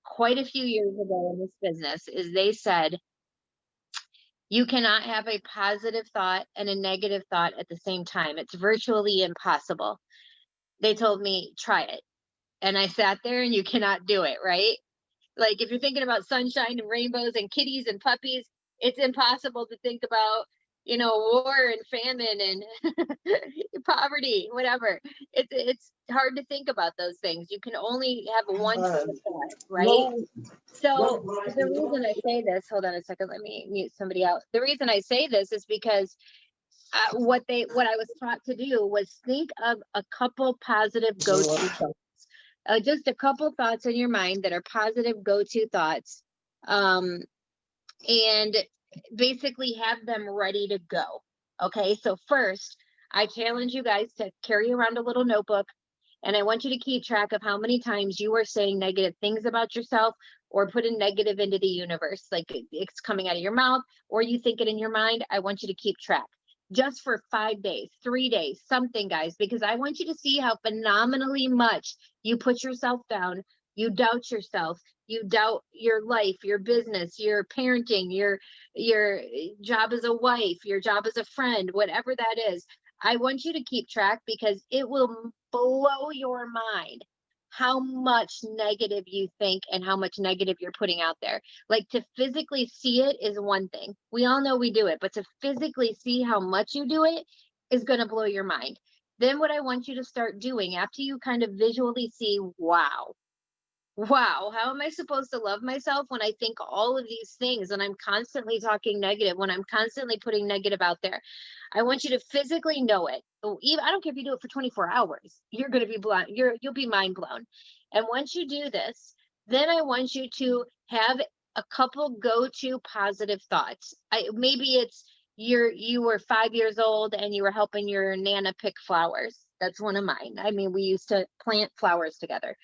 quite a few years ago in this business is they said, you cannot have a positive thought and a negative thought at the same time. It's virtually impossible. They told me, try it. And I sat there, and you cannot do it, right? Like if you're thinking about sunshine and rainbows and kitties and puppies, it's impossible to think about, war and famine and poverty, whatever. It's hard to think about those things. You can only have one thought, right? So the reason I say this, hold on a second, let me mute somebody out. The reason I say this is because what I was taught to do was think of a couple positive go-to thoughts. Just a couple thoughts in your mind that are positive go-to thoughts, and basically have them ready to go. Okay, so first, I challenge you guys to carry around a little notebook, and I want you to keep track of how many times you are saying negative things about yourself, or putting negative into the universe, like it's coming out of your mouth, or you think it in your mind. I want you to keep track. just for 5 days, 3 days, something, guys, because I want you to see how phenomenally much you put yourself down, you doubt yourself, you doubt your life, your business, your parenting, your job as a wife, your job as a friend, whatever that is. I want you to keep track because it will blow your mind how much negative you think and how much negative you're putting out there. Like, to physically see it is one thing. We all know we do it, but to physically see how much you do it is going to blow your mind. Then what I want you to start doing after you kind of visually see, wow, how am I supposed to love myself when I think all of these things and I'm constantly talking negative, when I'm constantly putting negative out there? I want you to physically know it. Even, I don't care if you do it for 24 hours, you're going to be blind. You'll be mind blown. And once you do this, then I want you to have a couple go-to positive thoughts. Maybe it's you were 5 years old and you were helping your Nana pick flowers. That's one of mine. I mean, we used to plant flowers together.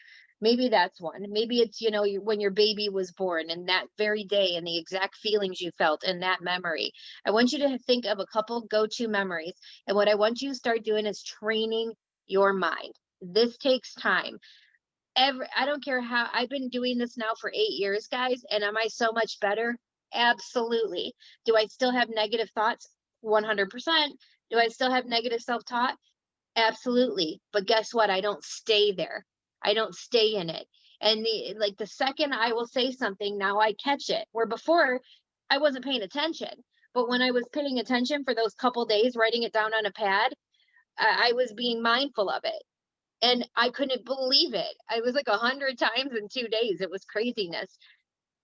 Maybe that's one. Maybe it's, when your baby was born and that very day and the exact feelings you felt in that memory. I want you to think of a couple go-to memories. And what I want you to start doing is training your mind. This takes time. I don't care how, I've been doing this now for 8 years, guys. And am I so much better? Absolutely. Do I still have negative thoughts? 100%. Do I still have negative self-talk? Absolutely. But guess what? I don't stay there. I don't stay in it. And the second I will say something, now I catch it. Where before I wasn't paying attention. But when I was paying attention for those couple days, writing it down on a pad, I was being mindful of it. And I couldn't believe it. I was like 100 times in 2 days. It was craziness.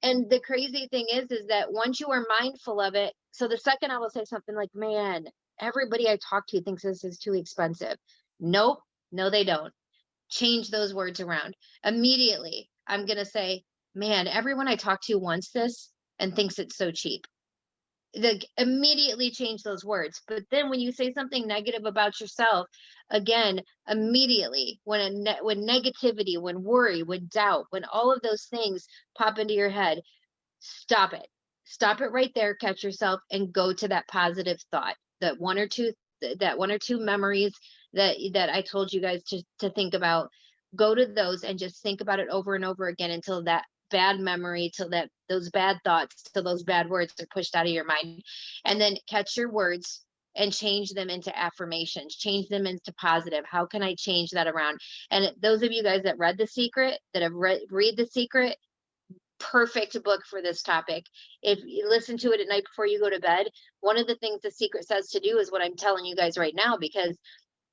And the crazy thing is that once you are mindful of it, so the second I will say something like, man, everybody I talk to thinks this is too expensive. Nope. No, they don't. Change those words around. Immediately, I'm going to say, man, everyone I talk to wants this and thinks it's so cheap. Immediately change those words. But then when you say something negative about yourself, again, immediately, when negativity, when worry, when doubt, when all of those things pop into your head, stop it. Stop it right there, catch yourself, and go to that positive thought, that one or two memories that I told you guys to think about. Go to those and just think about it over and over again until that bad memory, till those bad thoughts, till those bad words are pushed out of your mind. And then catch your words and change them into affirmations, change them into positive. How can I change that around? And those of you guys that read The Secret, that have read The Secret, perfect book for this topic. If you listen to it at night before you go to bed, one of the things The Secret says to do is what I'm telling you guys right now, because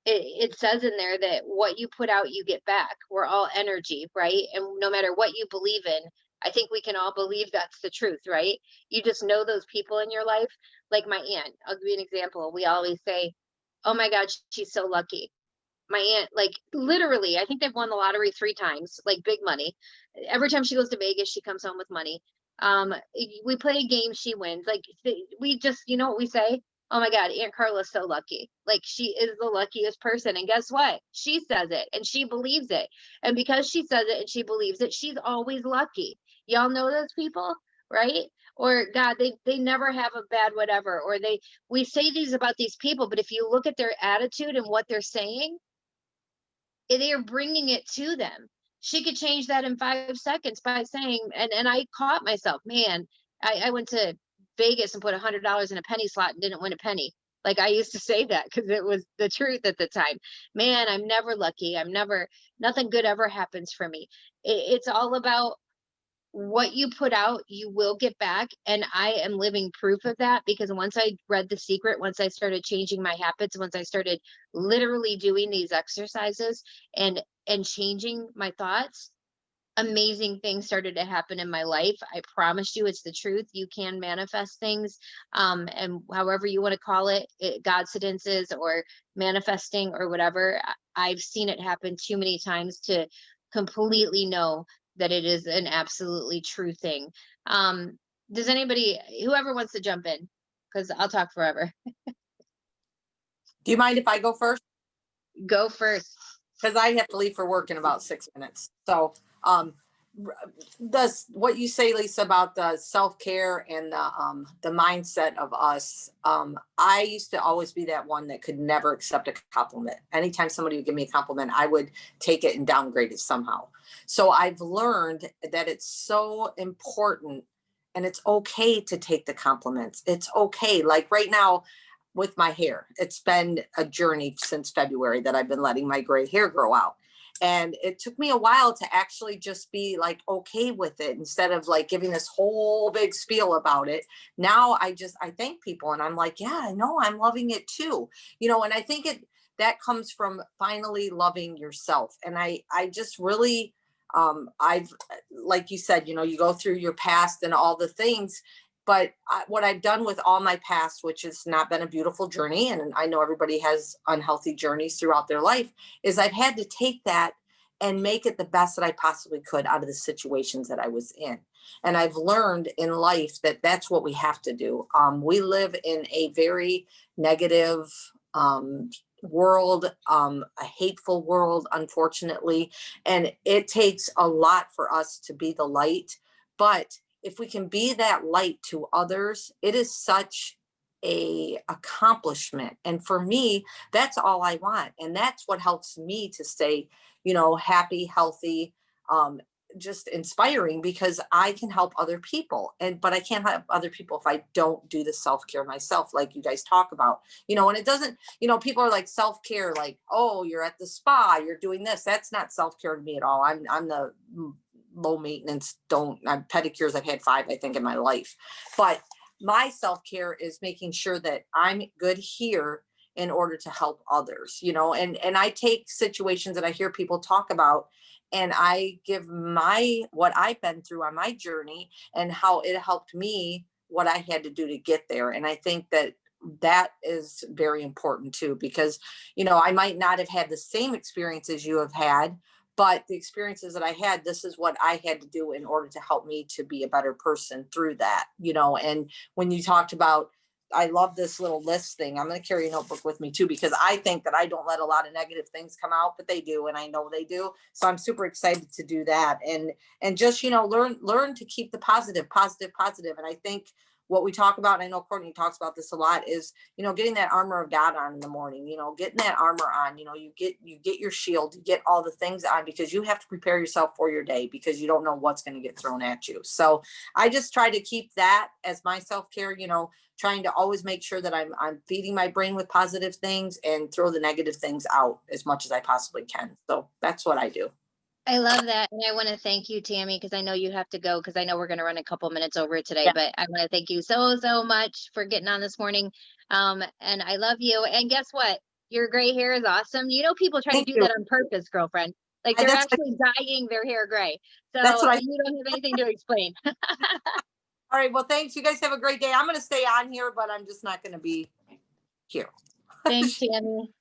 it says in there that what you put out, you get back. We're all energy, right? And no matter what you believe in, I think we can all believe that's the truth, right? You just know those people in your life. Like my aunt, I'll give you an example. We always say, oh my God, she's so lucky. My aunt, like, literally, I think they've won the lottery 3 times, like big money. Every time she goes to Vegas, she comes home with money. We play a game, she wins. Like, we just, you know what we say? Oh my God, Aunt Carla's so lucky. Like, she is the luckiest person. And guess what? She says it and she believes it. And because she says it and she believes it, she's always lucky. Y'all know those people, right? Or God, they never have a bad whatever. Or we say these about these people, but if you look at their attitude and what they're saying, they are bringing it to them. She could change that in 5 seconds by saying, and I caught myself, man, I went to Vegas and put $100 in a penny slot and didn't win a penny. Like, I used to say that because it was the truth at the time. Man, I'm never lucky. Nothing good ever happens for me. It's all about what you put out, you will get back. And I am living proof of that, because once I read The Secret, once I started changing my habits, once I started literally doing these exercises and changing my thoughts, amazing things started to happen in my life. I promise you, it's the truth. You can manifest things, and however you want to call it, Godcidences or manifesting or whatever. I've seen it happen too many times to completely know that it is an absolutely true thing. Does anybody, whoever wants to jump in, because I'll talk forever. Do you mind if I go first? Go first. Because I have to leave for work in about 6 minutes. So what you say, Lisa, about the self-care and the mindset of us. I used to always be that one that could never accept a compliment. Anytime somebody would give me a compliment, I would take it and downgrade it somehow. So I've learned that it's so important, and it's okay to take the compliments. It's okay. Like right now with my hair, it's been a journey since February that I've been letting my gray hair grow out. And it took me a while to actually just be like, okay with it, instead of like giving this whole big spiel about it. Now I thank people, and I'm like, yeah, I know, I'm loving it too. And I think that comes from finally loving yourself. And I just really, I've, like you said, you go through your past and all the things, but what I've done with all my past, which has not been a beautiful journey, and I know everybody has unhealthy journeys throughout their life, is I've had to take that and make it the best that I possibly could out of the situations that I was in. And I've learned in life that that's what we have to do. We live in a very negative world, a hateful world, unfortunately, and it takes a lot for us to be the light. But if we can be that light to others, it is such a accomplishment. And for me, that's all I want. And that's what helps me to stay, happy, healthy, just inspiring, because I can help other people. But I can't help other people if I don't do the self-care myself, like you guys talk about, and it doesn't, people are like self-care, like, oh, you're at the spa, you're doing this. That's not self-care to me at all. I'm the low maintenance, pedicures. I've had 5, I think, in my life. But my self-care is making sure that I'm good here in order to help others, and I take situations that I hear people talk about, and I give what I've been through on my journey and how it helped me, what I had to do to get there. And I think that is very important too, because, I might not have had the same experiences you have had, but the experiences that I had, this is what I had to do in order to help me to be a better person through that, and when you talked about, I love this little list thing. I'm going to carry a notebook with me too, because I think that I don't let a lot of negative things come out, but they do. And I know they do. So I'm super excited to do that. And just, learn to keep the positive. And I think what we talk about, and I know Kortney talks about this a lot, is, getting that armor of God on in the morning, getting that armor on, you get your shield, you get all the things on, because you have to prepare yourself for your day, because you don't know what's going to get thrown at you. So I just try to keep that as my self-care, trying to always make sure that I'm feeding my brain with positive things and throw the negative things out as much as I possibly can. So that's what I do. I love that. And I want to thank you, Tammy, because I know you have to go, because I know we're going to run a couple minutes over today, but I want to thank you so much for getting on this morning. And I love you. And guess what? Your gray hair is awesome. People try to do that on purpose, girlfriend. Like they're actually dyeing their hair gray. So you don't have anything to explain. All right. Well, thanks. You guys have a great day. I'm going to stay on here, but I'm just not going to be here. Thanks, Tammy.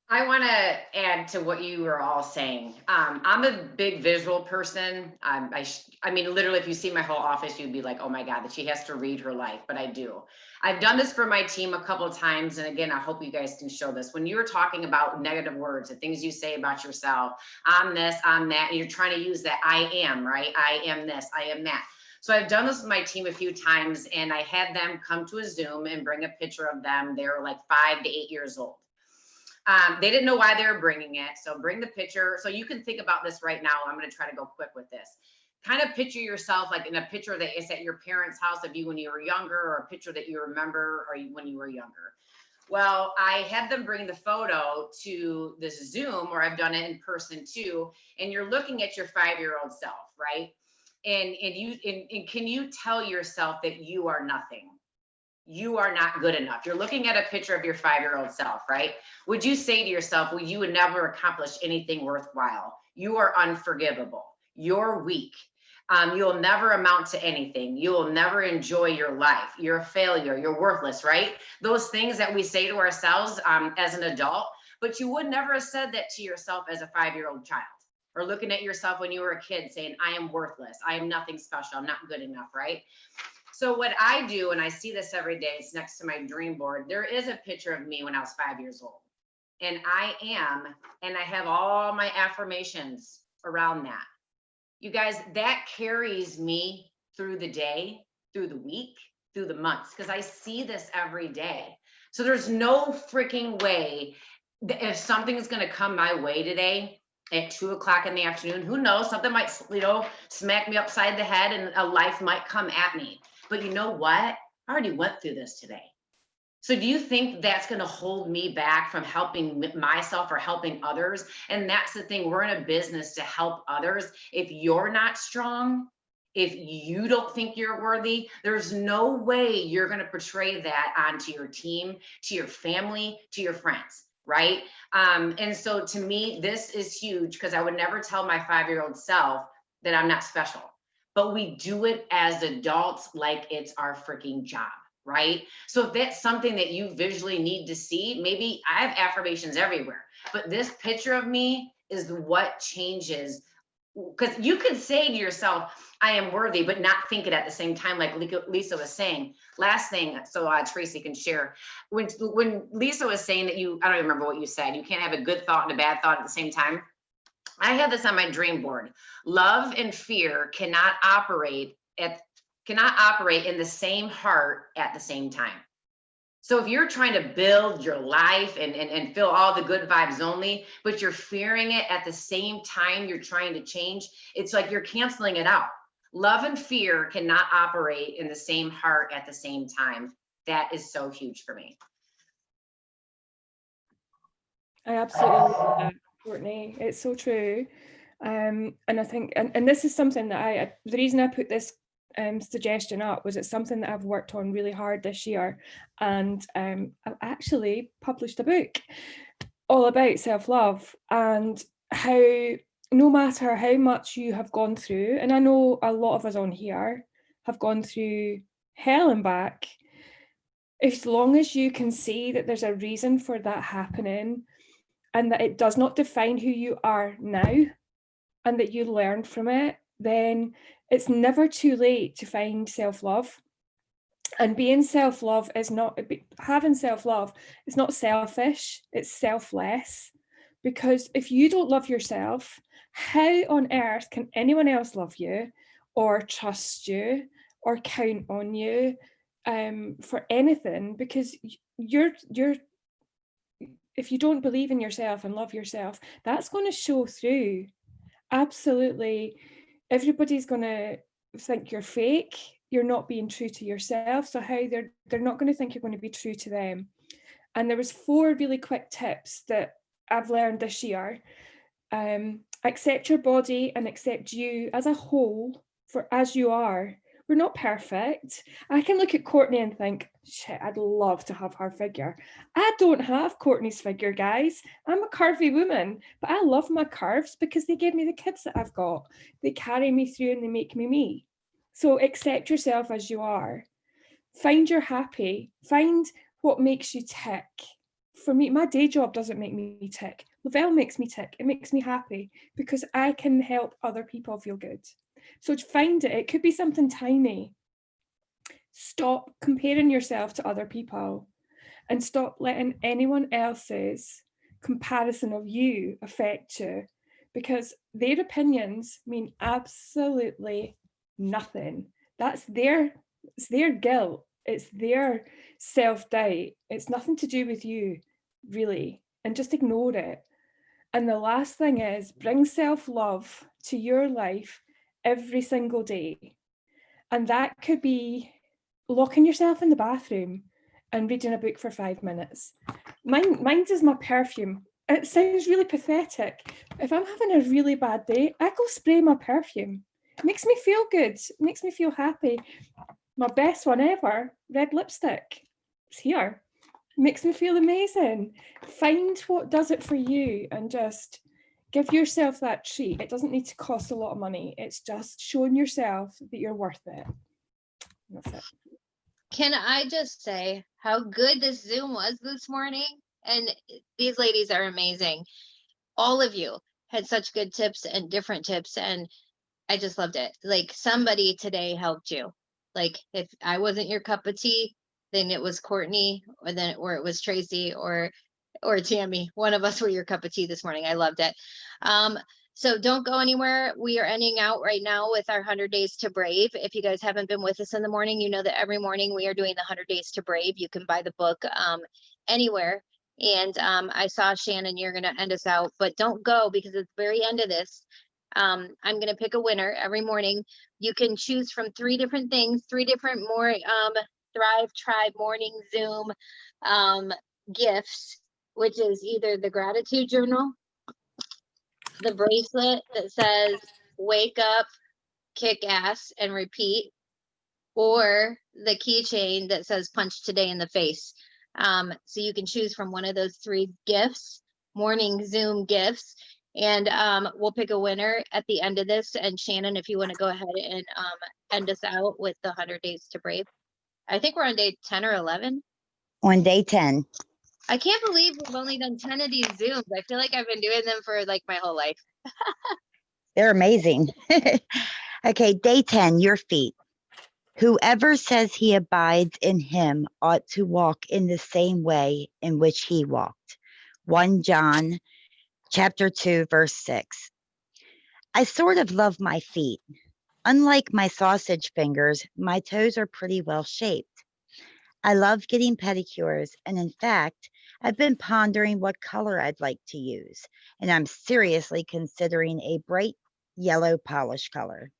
I want to add to what you were all saying. I'm a big visual person. I mean, literally, if you see my whole office, you'd be like, oh my God, that she has to read her life, but I do. I've done this for my team a couple of times. And again, I hope you guys can show this. When you were talking about negative words, the things you say about yourself, I'm this, I'm that, and you're trying to use that I am, right? I am this, I am that. So I've done this with my team a few times, and I had them come to a Zoom and bring a picture of them. They were like 5 to 8 years old. They didn't know why they were bringing it. So bring the picture. So you can think about this right now. I'm going to try to go quick with this. Kind of picture yourself like in a picture that is at your parents' house of you when you were younger, or a picture that you remember or when you were younger. Well, I had them bring the photo to this Zoom, or I've done it in person too. And you're looking at your 5-year-old self, right? And can you tell yourself that you are nothing? You are not good enough. You're looking at a picture of your 5-year-old self, right? Would you say to yourself, well, you would never accomplish anything worthwhile? You are unforgivable. You're weak. You'll never amount to anything. You will never enjoy your life. You're a failure. You're worthless, right? Those things that we say to ourselves as an adult, but you would never have said that to yourself as a 5-year-old child, or looking at yourself when you were a kid saying, I am worthless. I am nothing special. I'm not good enough, right? So what I do, and I see this every day, it's next to my dream board. There is a picture of me when I was 5 years old, and I have all my affirmations around that. you guys, that carries me through the day, through the week, through the months, because I see this every day. So there's no freaking way that if something is going to come my way today at 2 o'clock in the afternoon, who knows, something might, smack me upside the head and a life might come at me. But you know what? I already went through this today. So do you think that's going to hold me back from helping myself or helping others? And that's the thing. We're in a business to help others. If you're not strong, if you don't think you're worthy, there's no way you're going to portray that onto your team, to your family, to your friends, right? And so to me, this is huge, because I would never tell my 5-year-old self that I'm not special. But we do it as adults like it's our freaking job. Right? So if that's something that you visually need to see, maybe I have affirmations everywhere, but this picture of me is what changes. Because you could say to yourself, I am worthy, but not think it at the same time, like Lisa was saying. Last thing, so Tracey can share. When Lisa was saying that I don't even remember what you said, you can't have a good thought and a bad thought at the same time. I have this on my dream board. Love and fear cannot operate in the same heart at the same time. So if you're trying to build your life and feel all the good vibes only, but you're fearing it at the same time you're trying to change, it's like you're canceling it out. Love and fear cannot operate in the same heart at the same time. That is so huge for me. I absolutely love that, Kortney. It's so true. And I think, and this is something that the reason I put this suggestion up was it's something that I've worked on really hard this year. And I've actually published a book all about self-love and how no matter how much you have gone through, and I know a lot of us on here have gone through hell and back, as long as you can see that there's a reason for that happening and that it does not define who you are now and that you learn from it, then it's never too late to find self-love. And being self-love is not, having self-love is not selfish, it's selfless. Because if you don't love yourself, how on earth can anyone else love you or trust you or count on you for anything? Because you're if you don't believe in yourself and love yourself, that's going to show through. Absolutely. Everybody's going to think you're fake. You're not being true to yourself. So how they're not going to think you're going to be true to them. And there was 4 really quick tips that I've learned this year. Accept your body and accept you as a whole for as you are. We're not perfect. I can look at Kortney and think, shit, I'd love to have her figure. I don't have Kortney's figure, guys. I'm a curvy woman, but I love my curves because they give me the kids that I've got. They carry me through and they make me me. So accept yourself as you are. Find your happy. Find what makes you tick. For me, my day job doesn't make me tick. Lavelle makes me tick. It makes me happy because I can help other people feel good. So find it. It could be something tiny. Stop comparing yourself to other people and stop letting anyone else's comparison of you affect you, because their opinions mean absolutely nothing. It's their guilt. It's their self-doubt. It's nothing to do with you, really. And just ignore it. And the last thing is bring self-love to your life every single day. And that could be locking yourself in the bathroom and reading a book for 5 minutes. Mine is my perfume. It sounds really pathetic. If I'm having a really bad day, I go spray my perfume. It makes me feel good. It makes me feel happy. My best one ever, red lipstick. It's here. It makes me feel amazing. Find what does it for you and just give yourself that treat. It doesn't need to cost a lot of money. It's just showing yourself that you're worth it. That's it. Can I just say how good this Zoom was this morning? And these ladies are amazing. All of you had such good tips and different tips, and I just loved it. Like somebody today helped you. Like if I wasn't your cup of tea, then it was Kortney, or it was Tracey or Tammy. One of us were your cup of tea this morning. I loved it. So don't go anywhere. We are ending out right now with our 100 Days to Brave. If you guys haven't been with us in the morning, you know that every morning we are doing the 100 Days to Brave. You can buy the book anywhere. And I saw Shannon, you're going to end us out, but don't go because at the very end of this, I'm going to pick a winner every morning. You can choose from 3 different things, 3 different more Thrive Tribe morning Zoom gifts, which is either the gratitude journal, the bracelet that says wake up, kick ass, and repeat, or the keychain that says punch today in the face. So you can choose from one of those 3 gifts, morning Zoom gifts. And we'll pick a winner at the end of this. And Shannon, if you want to go ahead and end us out with the 100 Days to Brave. I think we're on day 10 or 11. On day 10. I can't believe we've only done 10 of these Zooms. I feel like I've been doing them for like my whole life. They're amazing. Okay, day 10, your feet. Whoever says he abides in him ought to walk in the same way in which he walked. 1 John chapter 2, verse 6. I sort of love my feet. Unlike my sausage fingers, my toes are pretty well shaped. I love getting pedicures, and in fact, I've been pondering what color I'd like to use, and I'm seriously considering a bright yellow polish color.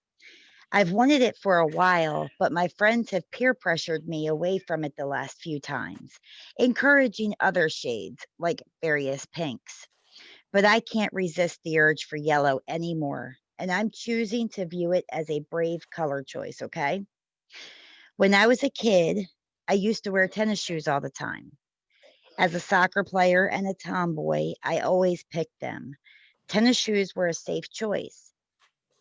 I've wanted it for a while, but my friends have peer pressured me away from it the last few times, encouraging other shades like various pinks. But I can't resist the urge for yellow anymore, and I'm choosing to view it as a brave color choice, okay? When I was a kid, I used to wear tennis shoes all the time. As a soccer player and a tomboy, I always picked them. Tennis shoes were a safe choice.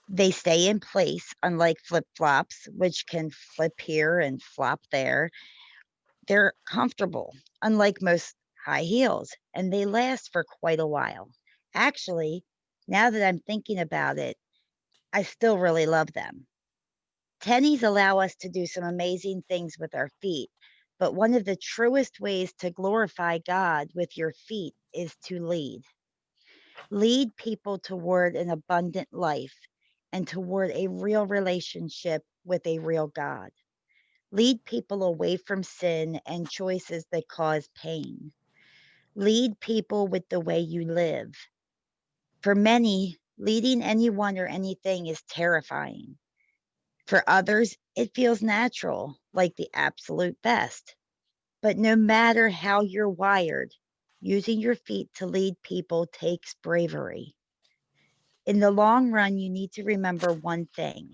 They stay in place, unlike flip-flops, which can flip here and flop there. They're comfortable, unlike most high heels, and they last for quite a while. Actually, now that I'm thinking about it, I still really love them. Tennies allow us to do some amazing things with our feet, but one of the truest ways to glorify God with your feet is to lead. Lead people toward an abundant life and toward a real relationship with a real God. Lead people away from sin and choices that cause pain. Lead people with the way you live. For many, leading anyone or anything is terrifying. For others, it feels natural, like the absolute best. But no matter how you're wired, using your feet to lead people takes bravery. In the long run, you need to remember one thing.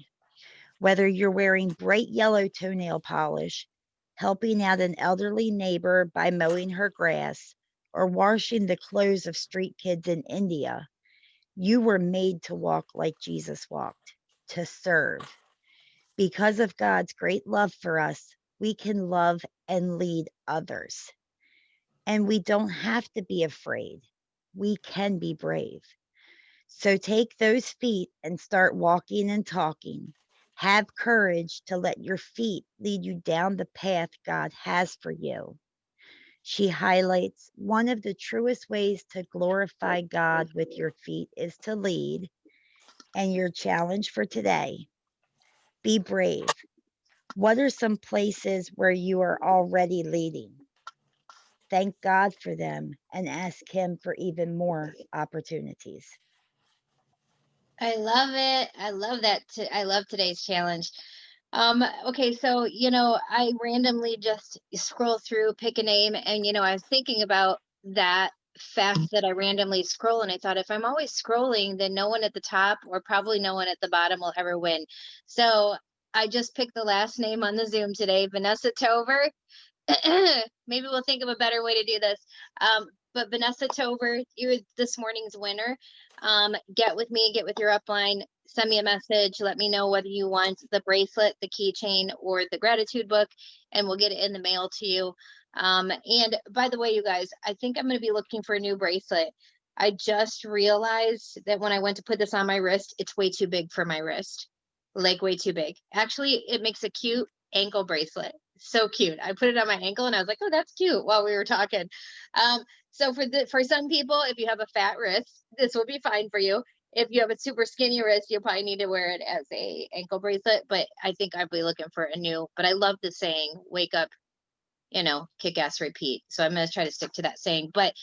Whether you're wearing bright yellow toenail polish, helping out an elderly neighbor by mowing her grass, or washing the clothes of street kids in India, you were made to walk like Jesus walked, to serve. Because of God's great love for us, we can love and lead others. And we don't have to be afraid. We can be brave. So take those feet and start walking and talking. Have courage to let your feet lead you down the path God has for you. She highlights one of the truest ways to glorify God with your feet is to lead. And your challenge for today, be brave. What are some places where you are already leading? Thank God for them and ask Him for even more opportunities. I love it. I love that. I love today's challenge. Okay, so I randomly just scroll through, pick a name, and I was thinking about that fact that I randomly scroll, and I thought if I'm always scrolling, then no one at the top or probably no one at the bottom will ever win. So I just picked the last name on the Zoom today, Vanessa Tover. Maybe we'll think of a better way to do this. But Vanessa Tover, you're this morning's winner. Get with me, get with your upline, send me a message, let me know whether you want the bracelet, the keychain, or the gratitude book, and we'll get it in the mail to you. And by the way, you guys, I think I'm going to be looking for a new bracelet. I just realized that when I went to put this on my wrist, it's way too big for my wrist, like way too big. Actually, it makes a cute ankle bracelet. So cute. I put it on my ankle and I was like, oh, that's cute while we were talking. So for some people, if you have a fat wrist, this will be fine for you. if you have a super skinny wrist, you'll probably need to wear it as a ankle bracelet. But I think I'd be looking for a new. But I love the saying, "Wake up, kick ass, repeat." So I'm gonna try to stick to that saying. But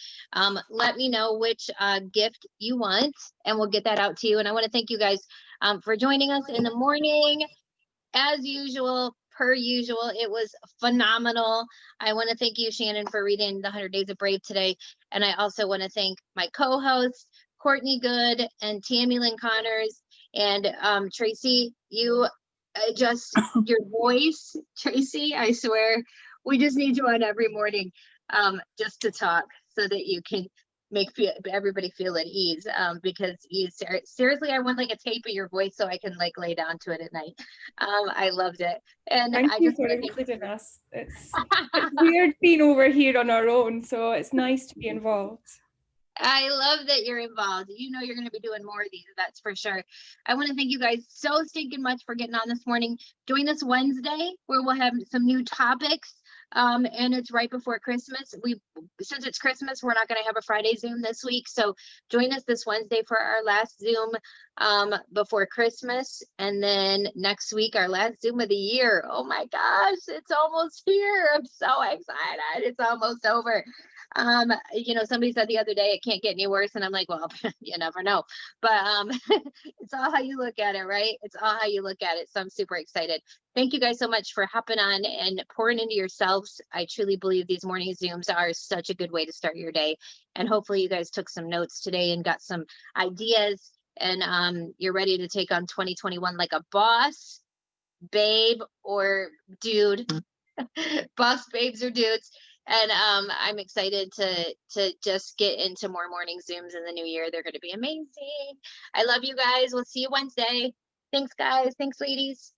let me know which gift you want, and we'll get that out to you. And I want to thank you guys for joining us in the morning. As usual, per usual, it was phenomenal. I want to thank you, Shannon, for reading the 100 Days of Brave today. And I also want to thank my co-hosts, Kortney Good and Tammy Lynn Connors. And Tracey, you your voice, Tracey, I swear, we just need you on every morning just to talk so that you can make everybody feel at ease, because you seriously, I want like a tape of your voice so I can like lay down to it at night. I loved it, and Thank I you just for want to including us. It's weird being over here on our own, so it's nice to be involved. I love that you're involved. You're going to be doing more of these, that's for sure. I want to thank you guys so stinking much for getting on this morning. Join us Wednesday where we'll have some new topics. And it's right before Christmas. Since it's Christmas, we're not going to have a Friday Zoom this week. So join us this Wednesday for our last Zoom before Christmas. And then next week, our last Zoom of the year. Oh my gosh, it's almost here. I'm so excited. It's almost over. Somebody said the other day it can't get any worse, and I'm like, well, you never know. But it's all how you look at it, right? It's all how you look at it. So I'm super excited. Thank you guys so much for hopping on and pouring into yourselves. I truly believe these morning Zooms are such a good way to start your day. And hopefully you guys took some notes today and got some ideas, and you're ready to take on 2021 like a boss, babe, or dude. Boss babes or dudes. And I'm excited to just get into more morning Zooms in the new year. They're going to be amazing. I love you guys. We'll see you Wednesday. Thanks, guys. Thanks, ladies.